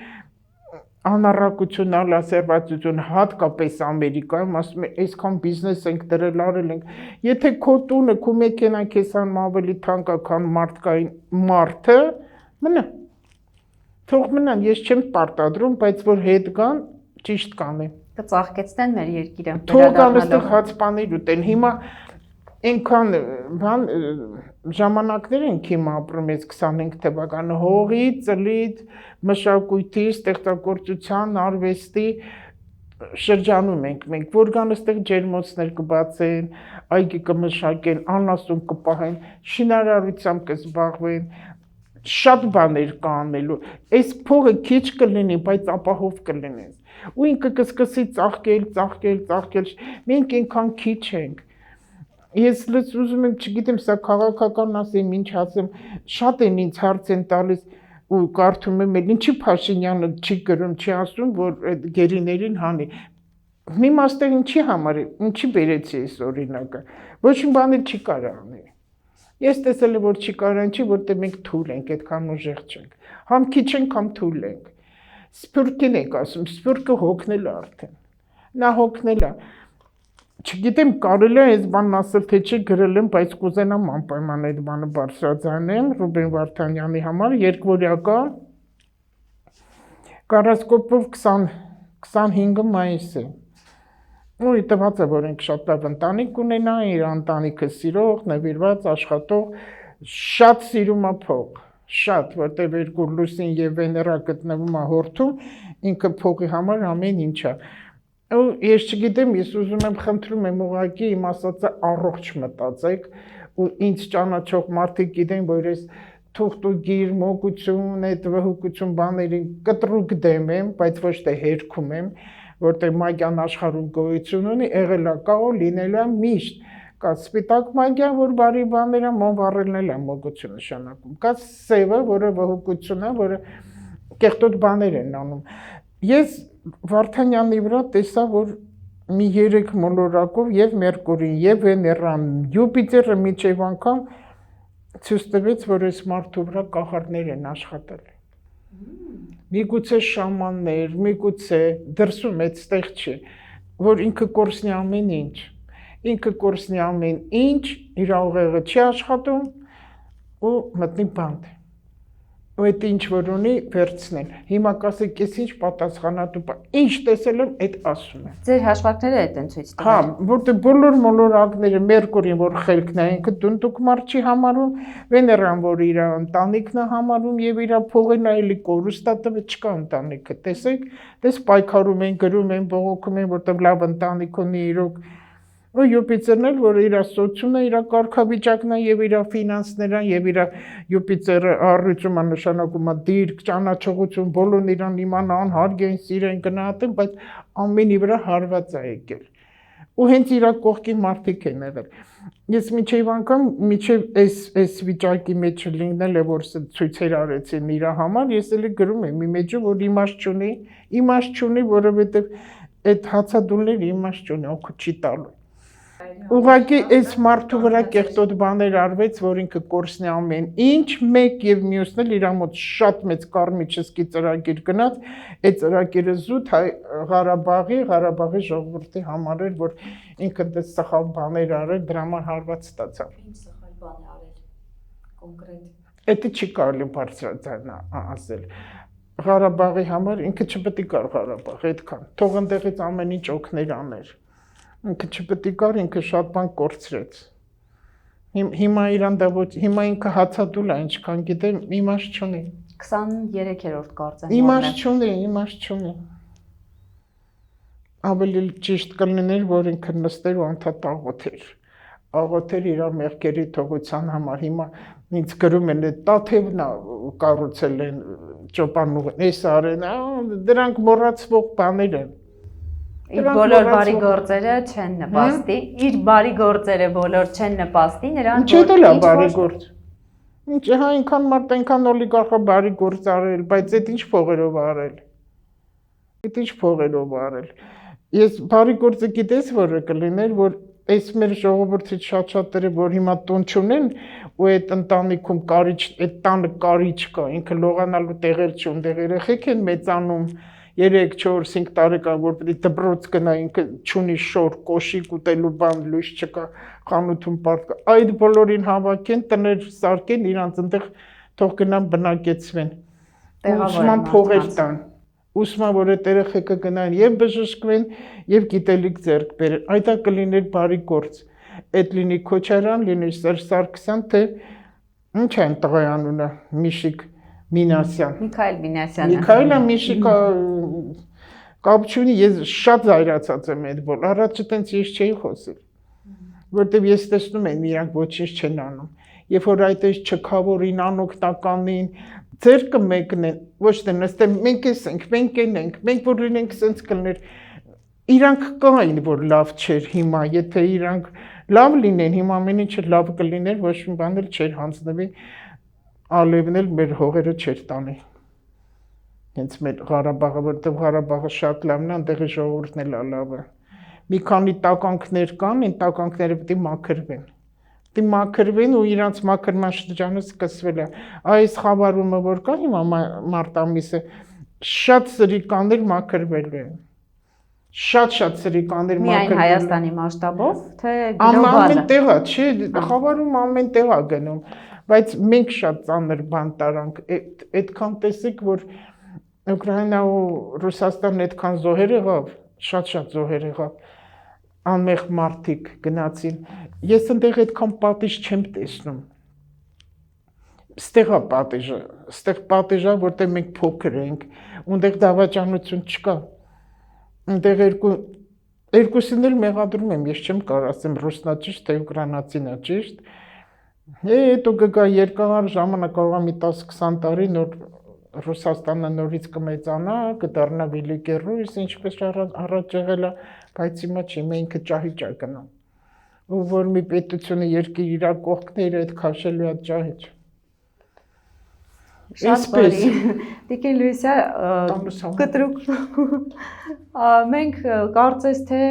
անառակություն, ալասերվածություն, հատկապես Ամերիկայում, ասում են, այսքան բիզնես ենք դրել, արել ենք, եթե քո տունը, քո մեքենան քեզան ավելի թանկ է, քան մարդկային մարդը, մնա, թող մնան, ես չեմ պարտադրում, բայց որ հետ կան, ճիշտ կանեն։ Կծաղկեցնեն մեր երկիրը։ Թող կան այստեղ հացպաներ ուտեն, հիմա Այնքան բան ժամանակներ ենք հիմա ապրում ես 25 թվականը հողի, ծլից, մշակույթի, ստեղծագործության, արվեստի շրջանում ենք մենք, որ գան այստեղ ջերմոցներ կբացեն, այգի կմշակեն, անասուն կպահեն, շինարարությամբ կզբաղվեն, շատ բաներ կա անելու, այս փողը քիչ կլինի, բայց ապահով կլինես, ու ինքը կսկսի ծաղկել, մենք այնքան քիչ ենք, ես ուզում եմ, չգիտեմ, սա քաղաքական ասեմ, ինչ ասեմ, շատ են ինձ հարց են տալիս, ու կարդում եմ, ինչի Փաշինյանը չի գրում, չի ասում, որ այդ գերիներին հանի, հիմա այստեղ ինչի համար է, ինչի բերեցի այս օրինակը, ոչ մի բան չի կարող անել, ես տեսել եմ, որ չի կարող չի, որտեղ մենք թույլ ենք, այդքան ուժեղ չենք, համ քիչ ենք, համ թույլ ենք, սփյուռքին ենք ասում, սփյուռքը հոգնել է արդեն, նա հոգնել է, չգիտեմ, կարելի է այս բանն ասել, թե չի գրել եմ, բայց կուզենամ անպայման այդ բանը բարձրաձայնեմ Ռուբեն Վարդանյանի համար, երկվորյակա գարասկոպով 25 մայիս է, ու տված է, որ ենք շատ լավ ընտանիք ունենա, իր ընտանիքը սիրող, նվիրված, աշխատող, շատ սիրում է փող, շատ, որտեղ երկու լուսին և Վեներա գտնվում է հորթում, ինքը փողի համար ամեն ինչ է, ու ես չգիտեմ, ես ուզում եմ խնդրում եմ ուղղակի իմ ասածը առողջ մտածեք, ու ինձ ճանաչող մարդիկ գիտեն, որ ես թուղթուգիր, մոգություն, այդ վհուկություն բաներին կտրուկ դեմ եմ, բայց ոչ թե հերքում եմ, որտեղ մագիան աշխարհում գոյություն ունի, եղել է կա ու լինելու է միշտ, կա սպիտակ մագիա, որ բարի բաներ է, մովառելն էլ է մոգություն նշանակում, կա սևը, որը վհուկություն է, որը կեղտոտ բաներ են անում, ես Վարդանյանի վրա տեսա, որ մի 3 մոլորակով և Մերկուրին, և Վեներան, Յուպիտերը մինչև անգամ ցույց տվեց, որ այս մարդու վրա կախարդներ են աշխատել։ Միգուցե շամաններ, միգուցե դրսում այդտեղ չի, որ ինքը կորցնի ամեն ինչ, իր ուղեղը չի աշխատում ու մտնի բանտ։ Ու այդ ինչ որ ունի վերցնել, հիմա կասեք ես ինչ պատասխանատու, ինչ տեսել եմ, այդ ասում եմ։ Ձեր հաշվարկները այդ են ցույց տվել։ Հա, որտեղ բոլոր մոլորակները Մերկուրին, որ խելքն է, ինքը դունդուկ մարդ չի համարում, Վեներան, որ իր ընտանիքն է համարում եւ իր փողին այլի կորուստա տվել, չկա ընտանիքը, տեսեք, պայքարում են, գրում են, բողոքում են, որտեղ լավ ընտանիք ունի իրոք։ Ու Յուպիտերն էլ, որ իր սոցիումն է, իր կարգավիճակն է եւ իր ֆինանսները եւ իր Յուպիտերը առույցումը նշանակում է դիրք, ճանաչողություն, բոլորն իրան իմանան, հարգեն, սիրեն, գնահատեն, բայց ամենի վրա հարված է եկել։ Ու հենց իր կողքի մարդիկ են եղել։ Ես միջև անգամ, միջև այս վիճակի մեջ լինել է, որ ցույցեր արեցին իր համար, ես էլի գրում եմ, ի մեջը, որ իմաստ չունի, որովհետեւ այդ հացադուլները իմաստ չունի, օգուտ չի տալու։ Ուղղակի այս մարդու վրա կեղտոտ բաներ արվեց, որ ինքը կորցնի ամեն ինչ, մեկ եւ մյուսն էլ իր մոտ շատ մեծ կարմիչսկի ծրագիր գնաց, այդ ծրագիրը զուտ Ղարաբաղի ժողովրդի համար էր, որ ինքը դες սխալ բաներ արել, դրա համար հարված ստացավ։ Ինչ սխալ բան է արել կոնկրետ։ Դա չի կարելի բարձրացնել ասել։ Ղարաբաղի համար ինքը չպետք է կար Ղարաբաղ, այդքան։ Թող ընդեղից ամեն ինչ օգներ աներ։ Ինքը չպետք է կար, ինքը շատ բան կորցրեց։ Հիմա իրան դա ոչ, հիմա ինքը հացադուլ է, ինչքան գիտեմ, իմաստ չունի։ 23-րդ կարծեմ։ Իմաստ չունի։ Ավելի ճիշտ կլիներ, որ ինքը նստեր ու անդադ աղոթեր իր մեղքերի թողության համար։ Հիմա ինձ գրում են, Տաթևն է կառուցել են ճոպանուղին, այս արեն, դրանք մոռացվող բաներ են։ Իր բոլոր բարի գործերը չեն նպաստի, իր բարի գործերը բոլոր չեն նպաստի, նրան Ինչ էլ է բարի գործ։ Ինչ, հա, այնքան մարդ, այնքան օլիգարխը բարի գործ արել, բայց այդ ինչ փողերով արել։ Ես բարի գործը գիտես որը կլիներ, որ այս մեր ժողովրդից շատ-շատերը, որ հիմա տուն չունեն, ու այդ ընտանիքում այդ տանը կարիչ կա, ինքը լողանալու տեղեր չուն, դեղ երեխեք են մեծանում 3-4-5 տարեկան, որ պետք է դպրոց գնա, ինքը չունի շոր, կոշիկ ուտելու բան, լույս չկա, խանութում պարկ կա, այդ բոլորին հավաքեն, տներ սարքեն, իրանց ընդեղ թող գնան բնակեցվեն, ուսման փողեր տան, ուսման, որ այդ երեխեքը գնան և բժշկվեն, և գիտելիք ձեռք բերեն, այդ կլիներ բարի գործ, Այդ լինի Քոչարյան, լինի Սերժ Սարգսյան, թե ինչ են տղայի անունը, Միշիկ Մինասյան։ Միքայել Մինասյանը։ Միքայելը Միշիկը կապ չունի, ես շատ զայրացած եմ այդ բոլ։ Առաջ այտենց ես չէի խոսել, որտեվ ես տեսնում եմ իրանք ոչինչ չեն անում։ Երբ որ այդպես չքավորին, անօգնականին, ձերքը մեկնեն, ոչ թե նստեն, մենք էս ենք, մենք ենք, մենք որ լինենք սենց կլներ։ Իրանք կային, որ լավ չէր հիմա, եթե իրանք լավ լինեն, հիմա ամեն ինչը լավ կլիներ, ոչ մի բան էլ չէր հանձնվի, Ալևն էլ մեր հողերը չէր տանի։ Հենց մեր Ղարաբաղը, որտեղ Ղարաբաղը շատ լավն է, այնտեղի ժողովուրդն էլ լավը։ Մի քանի տականքներ կան, այն տականքները պետք է մաքրվեն։ Պետք է մաքրվեն ու իրանց մաքրման շրջանը սկսվել է։ Այս խավարումը որ կա հիմա մարտ ամիսը, շատ սրիկաներ մաքրվելու են։ Շատ սրիկաներ մաքրվելու։ Միայն Հայաստանի մասշտաբով, թե գլոբալ։ Ամեն տեղա, չէ, խավարում ամեն տեղա գնում, բայց մենք շատ ծանր բան տարանք, այդքան տեսեք, որ Ուկրաինա ու Ռուսաստան այդքան զոհեր եղավ, շատ զոհեր եղավ, անմեղ մարդիկ գնացին, ես ընդեղ այդքան պատիժ չեմ տեսնում, ստեղ պատիժը, որտեղ մենք փոքր ենք, ունդեղ դավաճանություն չկա, ունդեղ երկուսին էլ մեղադրում եմ, ես չեմ կարող ասեմ ռուսնա ճիշտ, թե ուկրաինացինա ճիշտ, հետո կգա երկար ժամանակ կարող է մի 10-20 տարի նոր Ռուսաստանը նորից կմեծանա, կդառնա Վելիկի Ռուս, ինչպես առաջ եղել է, բայց հիմա չի, ինքը ճահիճ է գնում։ Ու որ մի պետությունը երկիր իր կողքները այդ քաշելու է ճահիճ։ Շատ բարի։ Տիկին Լուիսա, կտրուկ։ Մենք կարծես թե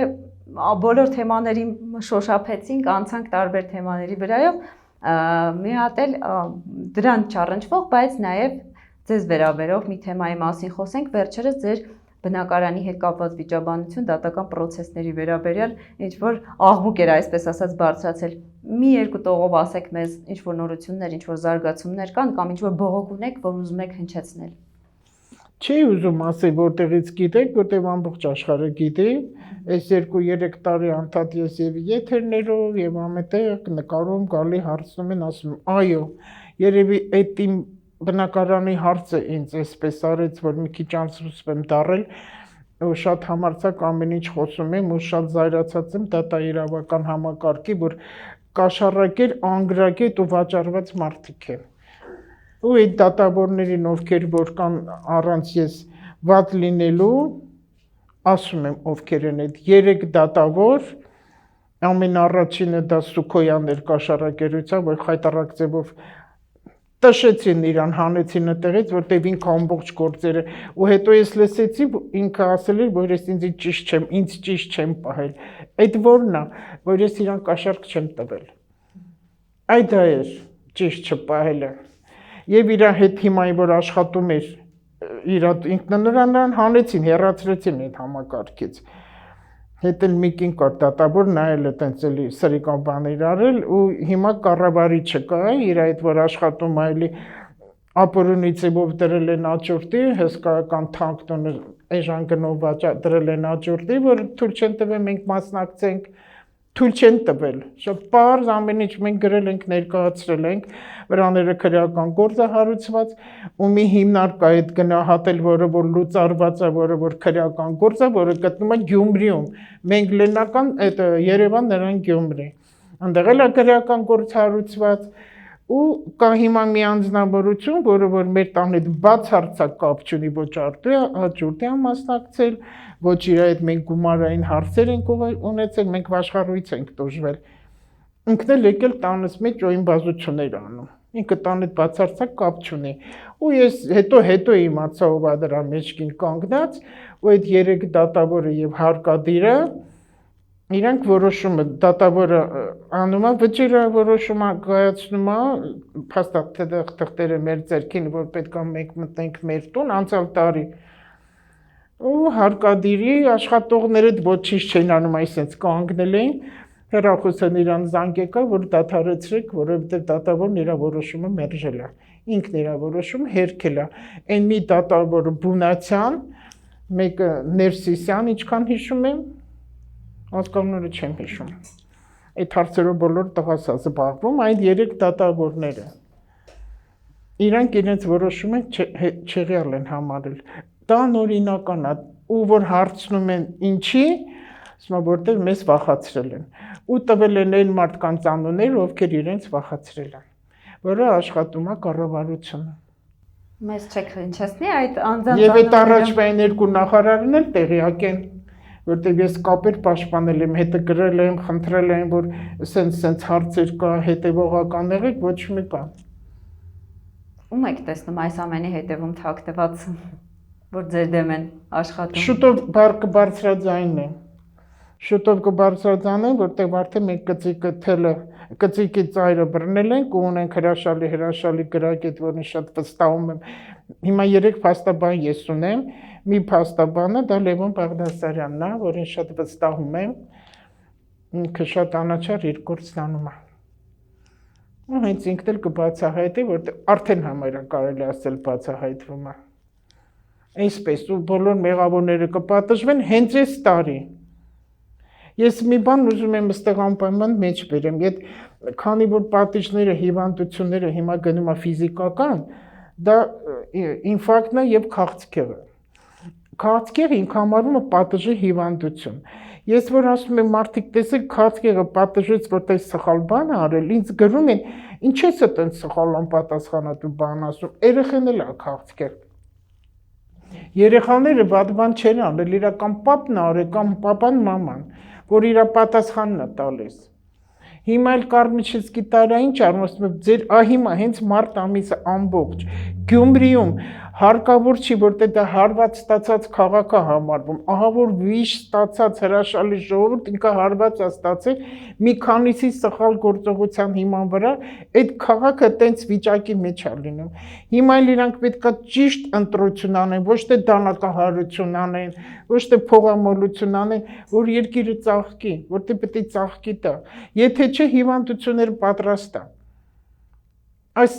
բոլոր թեմաներին շոշափեցինք, անցանք տարբեր թեմաների վրայով, մի հատ էլ դրան չառնչվող, բայց նաև ձեզ վերաբերող մի թեմայի մասին խոսենք, վերջերս ձեր բնակարանի հետ կապված վիճաբանություն դատական պրոցեսների վերաբերյալ ինչ-որ աղմուկ էր, այսպես ասած, բարձրացել։ Մի երկու տողով ասեք մեզ ինչ-որ նորություններ, ինչ-որ զարգացումներ կան կամ ինչ-որ բողոք ունեք, որ ուզում եք հնչեցնել։ Չի ուզում ասել, որտեղից գիտեք, որտեղ ամբողջ աշխարհը գիտի, այս 2-3 տարի անդադ ես եւ եթերներով եւ ամենտեղ նկարում գալի հարցնում են, ասում այո, երևի այդ իմ բնակարանի հարցը ինձ այսպես արեց, որ մի քիչ անցրուսպ եմ դառել ու շատ համարձակ ամեն ինչ խոսում եմ ու շատ զայրացած եմ դատաիրավական համակարգի, որ կաշառակեր, անգրագետ ու վաճառված մարդիկ են։ Ու այդ դատավորներին, ովքեր որ կան առանց ես վատ լինելու, ասում եմ ովքեր են այդ 3 դատավոր, ամենառաջինը դա Սուքոյանն էր կաշառակերության, որ խայտարակ ձևով տշեցին իրան, հանեցին այդտեղից, որտեղ ինքը ամբողջ գործերը ու հետո ես լսեցի, ինքը ասել էր, որ ես ինձ ճիշտ չեմ պահել։ Այդ որն է, որ ես իրան կաշառք չեմ տվել։ Այդ դա էր ճիշտ չպահելը։ Եվ իր հետ հիմա որ աշխատում էր, իր ինքնուրույն հանեցին, հեռացրեցին այդ համակարգից։ Հետ էլ մի կին կար դատավոր, նա էլ այտենց էլի սրիկան բաներ արել ու հիմա կառավարի չկա, իր այդ որ աշխատում այլի ապօրինի ձևով դրել են աճուրդի, հսկայական թանկ տոնը էժան գնով դրել են աճուրդի, որ թույլ չեն տվել մենք մասնակցենք, թույլ չեն տվել։ Շատ պարզ ամեն ինչ մենք գրել ենք, ներկայացրել ենք, վրաները քրեական գործ է հարուցված ու մի հիմնարկ է այդ գնահատել, որը որ լուծարված է, որը որ քրեական գործ է, որը գտնվում է Գյումրիում։ Մենք լենական այդ Երևան, նրան Գյումրի։ Այնտեղ էլ է քրեական գործ հարուցված ու կա հիմա մի անձնավորություն, որը որ մեր տան հետ բացարձակ կապ չունի, ոչ աճուրդի է մասնակցել, ոչ իր այդ մենք գումարային հարցեր ենք ունեցել, մենք վաշխառույց ենք տոժվել։ Ինքն էլ եկել տանս մեջ օյնբազություններ անում։ Ինքը տան հետ բացարձակ կապ չունի։ Ու ես հետո իմացա ով է դրա մեջքին կանգնած, ու այդ 3 դատավորը եւ հարկադիրը իրանք որոշումը դատավորը անում է վճիռը որոշումը կայացնում է փաստաթղթերը մեր ձեռքին, որ պետք է մենք մտնենք մեր տուն անցյալ տարի ու հարկադիրի աշխատողները ոչինչ չեն անում, այսպես կանգնել էին, հեռախոսն իրան զանգ եկա, որ դադարեցրեք, որովհետև դատավորն իր որոշումը մերժել է, ինքն իր որոշումը հերքել է։ Այն մի դատավորը Բունացյան, մեկը Ներսիսյան, ինչքան հիշում եմ, ազգանունը չեմ հիշում։ Այդ հարցերով բոլոր տղաս է զբաղվում, այդ 3 դատավորները։ Իրանք իրենց որոշում են չեղյալ են համարել։ Դա նորինական է, ու որ հարցնում են ինչի, ասում եմ որտեղ մեզ վախացրել են։ Ու տվել են այն մարդկանց անուններ, ովքեր իրենց վախացրել են, որը աշխատում է կառավարությունը։ Մեզ չեք հնչեցնի այդ անձանց Եվ այդ առաջվային 2 նախարարն էլ տեղյակ են, որտեղ ես կապեր պաշտպանել եմ, հետը գրել եմ, խնդրել եմ, որ սենց հարցեր կա, հետևողական եղեք, ոչ մի բան։ Ում եք տեսնում այս ամենի հետևում թաքնված, որ ձեր դեմ են աշխատում։ Շուտով կբարձրաձայնն է։ Շուտով կբարձրաձայնեն, որտեղ արդեն մենք կծիկը թելը, կծիկի ծայրը բռնել ենք ու ունենք հրաշալի գրագետ, որին շատ վստահում եմ։ Հիմա 3 փաստաբան ես ունեմ, մի փաստաբանը դա Լևոն Բաղդասարյանն է, որին շատ վստահում եմ, ինքը շատ անաչառ իր գործն անում է։ Ու հենց ինքն էլ կբացահայտի, որտեղ արդեն համարյա կարելի ասել բացահայտվում է։ Այսպես ու բոլոր մեղավորները կպատժվեն հենց այս տարի։ Ես մի բան ուզում եմ այստեղ անպայման մեջ բերեմ, քանի որ պատիժները, հիվանդությունները հիմա գնում է ֆիզիկական, դա ինֆարկտն է եւ քաղցկեղը։ Քաղցկեղը ինքը համարվում է պատժի հիվանդություն։ Ես որ ասում եմ մարդիկ տեսեք քաղցկեղը պատժեց, որտեղ սխալ բան արել, ինձ գրում են, ինչ ես այդպես սխալ անպատասխանատու բան ասում, երեխան էլ է քաղցկեղ։ Երեխաները վատ բան չեն արել, իրական պապն արել կամ պապան մաման, որ իր պատասխանն է տալիս։ Հիմա էլ Կարմիչեցկի տարա ինչ արում, ասում եմ, ձեր հիմա հենց մարտ ամիսը ամբողջ Գյումրիում հարկավոր չի, որտեղ դա հարված ստացած քաղաք է համարվում, ահա որ վիշ ստացած հրաշալի ժողովուրդ ինքը հարված է ստացել մի քանիսի սխալ գործողության հիման վրա, այդ քաղաքը տենց վիճակի մեջ է լինում։ Հիմա էլ իրանք պետք է ճիշտ ընտրություն անեն, ոչ թե դանակահարություն անեն, ոչ թե փողամոլություն անեն, որ երկիրը ծաղկի, որտեղ պետք է ծաղկի դա։ Եթե չէ հիվանդությունները պատրաստ է։ Այս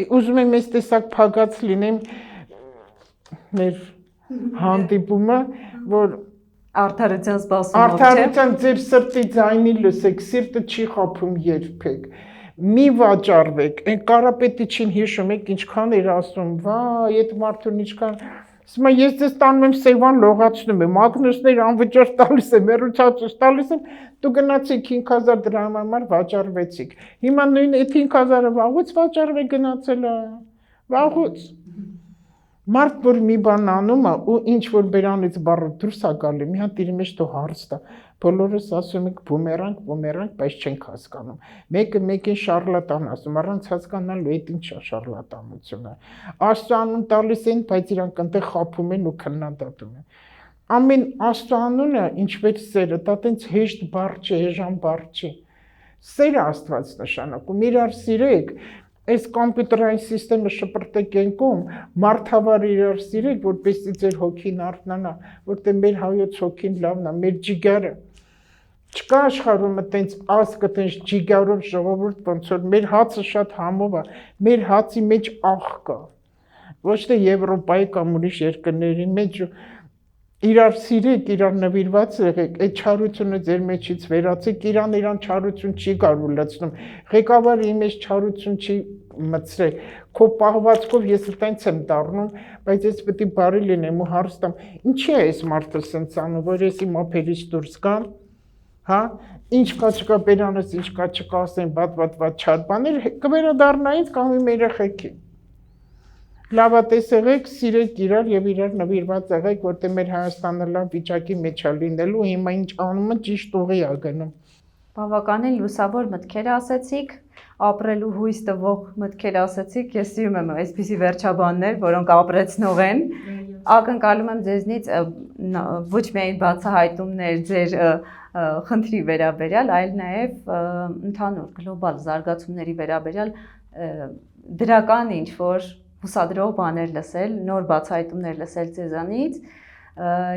ուզում եմ այս տեսակ փագած լինեմ մեր հանդիպումը, որ արդարության սպասումով չէ։ Արդարության ձեր սրտի ձայնի լսեք, սիրտը չի խափում երբեք։ Մի վաճառվեք, այն Կարապետիչին հիշում եք ինչքան էր ասում, վայ, այդ մարդուն ինչքան Ասում եմ, ես ձեզ տանում եմ Սևան լողացնում եմ, Մագնուսներ անվճար տալիս եմ, մերուցածուց տալիս եմ, դու գնացիք 5000 դրամ համար վաճառվեցիք։ Հիմա նույն այդ 5000-ը վաղուց վաճառվեք գնացել է, վաղուց։ Մարդ, որ մի բան անում է ու ինչ որ բերանից բառը դուրս է գալի, մի հատ իր մեջ թող հարց տա։ Բոլորս ասում ենք բումերանք, բայց չենք հասկանում։ Մեկը մեկին շարլատան ասում, առանց հասկանալու այդ ինչ է շարլատանությունը։ Աստծանուն տալիս են, բայց իրանք այնտեղ խափում են ու քննադատում են։ Ամեն Աստծանունը, ինչպես սերը, դա տենց հեշտ բառ չէ, էժան բառ չի։ Սերը Աստված նշանակում, իրար սիրեք, այս կոմպյուտերային համակարգը շպրտեք ենքում, մարդավար իրար սիրեք, որպեսզի ձեր հոգին արթնանա, որտեղ մեր հայոց հոգին լավն է, մեր ջիգարը։ Չկա աշխարհում այտենց ազգը, այտենց ջիգարով ժողովուրդ, ոնց որ մեր հացը շատ համով է, մեր հացի մեջ աղ կա։ Ոչ թե Եվրոպայի կամ ուրիշ երկրների մեջ իրար սիրեք, իրար նվիրված եղեք, այդ չարությունը ձեր մեջից վերացեք, իրան չարություն չի կարող լցնում, ղեկավարը իմ մեջ չարություն չի մտցրել, քո պահվածքով ես այտենց եմ դառնում, բայց ես պետք է բարի լինեմ ու հարց տամ, ինչի է այս մարդը սենց անում, որ ես իմ ափերից դուրս գամ, հա, ինչ կա չկա բերանս, ինչ կա չկա ասեն, բատ չար բաներ, կվերադառնա ինձ կամ իմ երեխեքին։ Լավատես եղեք, սիրեք իրար եւ իրար նվիրված եղեք, որտեղ մեր Հայաստանը լավ վիճակի մեջ է լինելու, հիմա ինչ անում է ճիշտ ուղի է գնում։ Բավականին լուսավոր մտքեր ասեցիք, ապրելու հույս տվող մտքեր ասեցիք, ես սիրում եմ այսպիսի վերջաբաններ, որոնք ապրեցնող են։ Ակնկալում եմ ձեզնից ոչ միայն բացահայտումներ ձեր խնդրի վերաբերյալ, այլ նաև ընդհանուր գլոբալ զարգացումների վերաբերյալ դրական ինչ-որ հուսադրող բաներ լսել, նոր բացահայտումներ լսել ձեզանից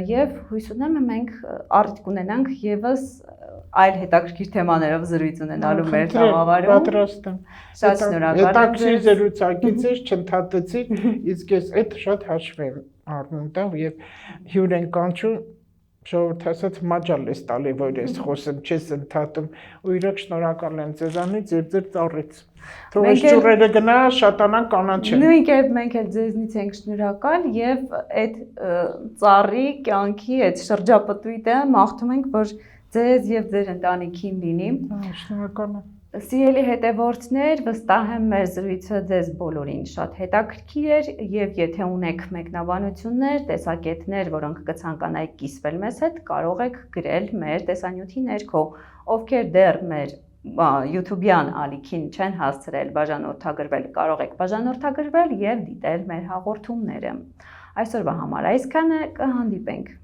եւ հույս ունեմ մենք առիթ կունենանք եւս այլ հետաքրքիր թեմաներով զրույց ունենալու մեր տաղավարում։ Պատրաստ եմ։ Շատ շնորհակալ եմ։ Հետաքրքիր զրույցակից էր, չընդհատեցի, իսկ ես այդ շատ հաշվի եմ առնում դա եւ հյուր են կանչում Ժողովուրդ ասած մաջալ ես տալի, որ ես խոսեմ, չես ընդհատում ու իրոք շնորհակալ եմ ձեզանից եւ ձեր ծառից։ Թող այս ջուրերը գնա, շատանան կանաչեն։ Նույն կերպ մենք էլ ձեզնից ենք շնորհակալ եւ այդ ծառի կյանքի այդ շրջապտույտը մաղթում ենք, որ ձեզ եւ ձեր ընտանիքին լինի։ Շնորհակալ եմ։ Սիրելի հետևորդներ, վստահ եմ մեր զրույցը ձեզ բոլորին շատ հետաքրքիր էր եւ եթե ունեք մեկնաբանություններ, տեսակետներ, որոնք կցանկանայիք կիսվել մեզ հետ, կարող եք գրել մեր տեսանյութի ներքո, ովքեր դեռ մեր YouTube-յան ալիքին չեն հասցրել բաժանորդագրվել, կարող եք բաժանորդագրվել եւ դիտել մեր հաղորդումները։ Այսօրվա համար այսքանը, կհանդիպենք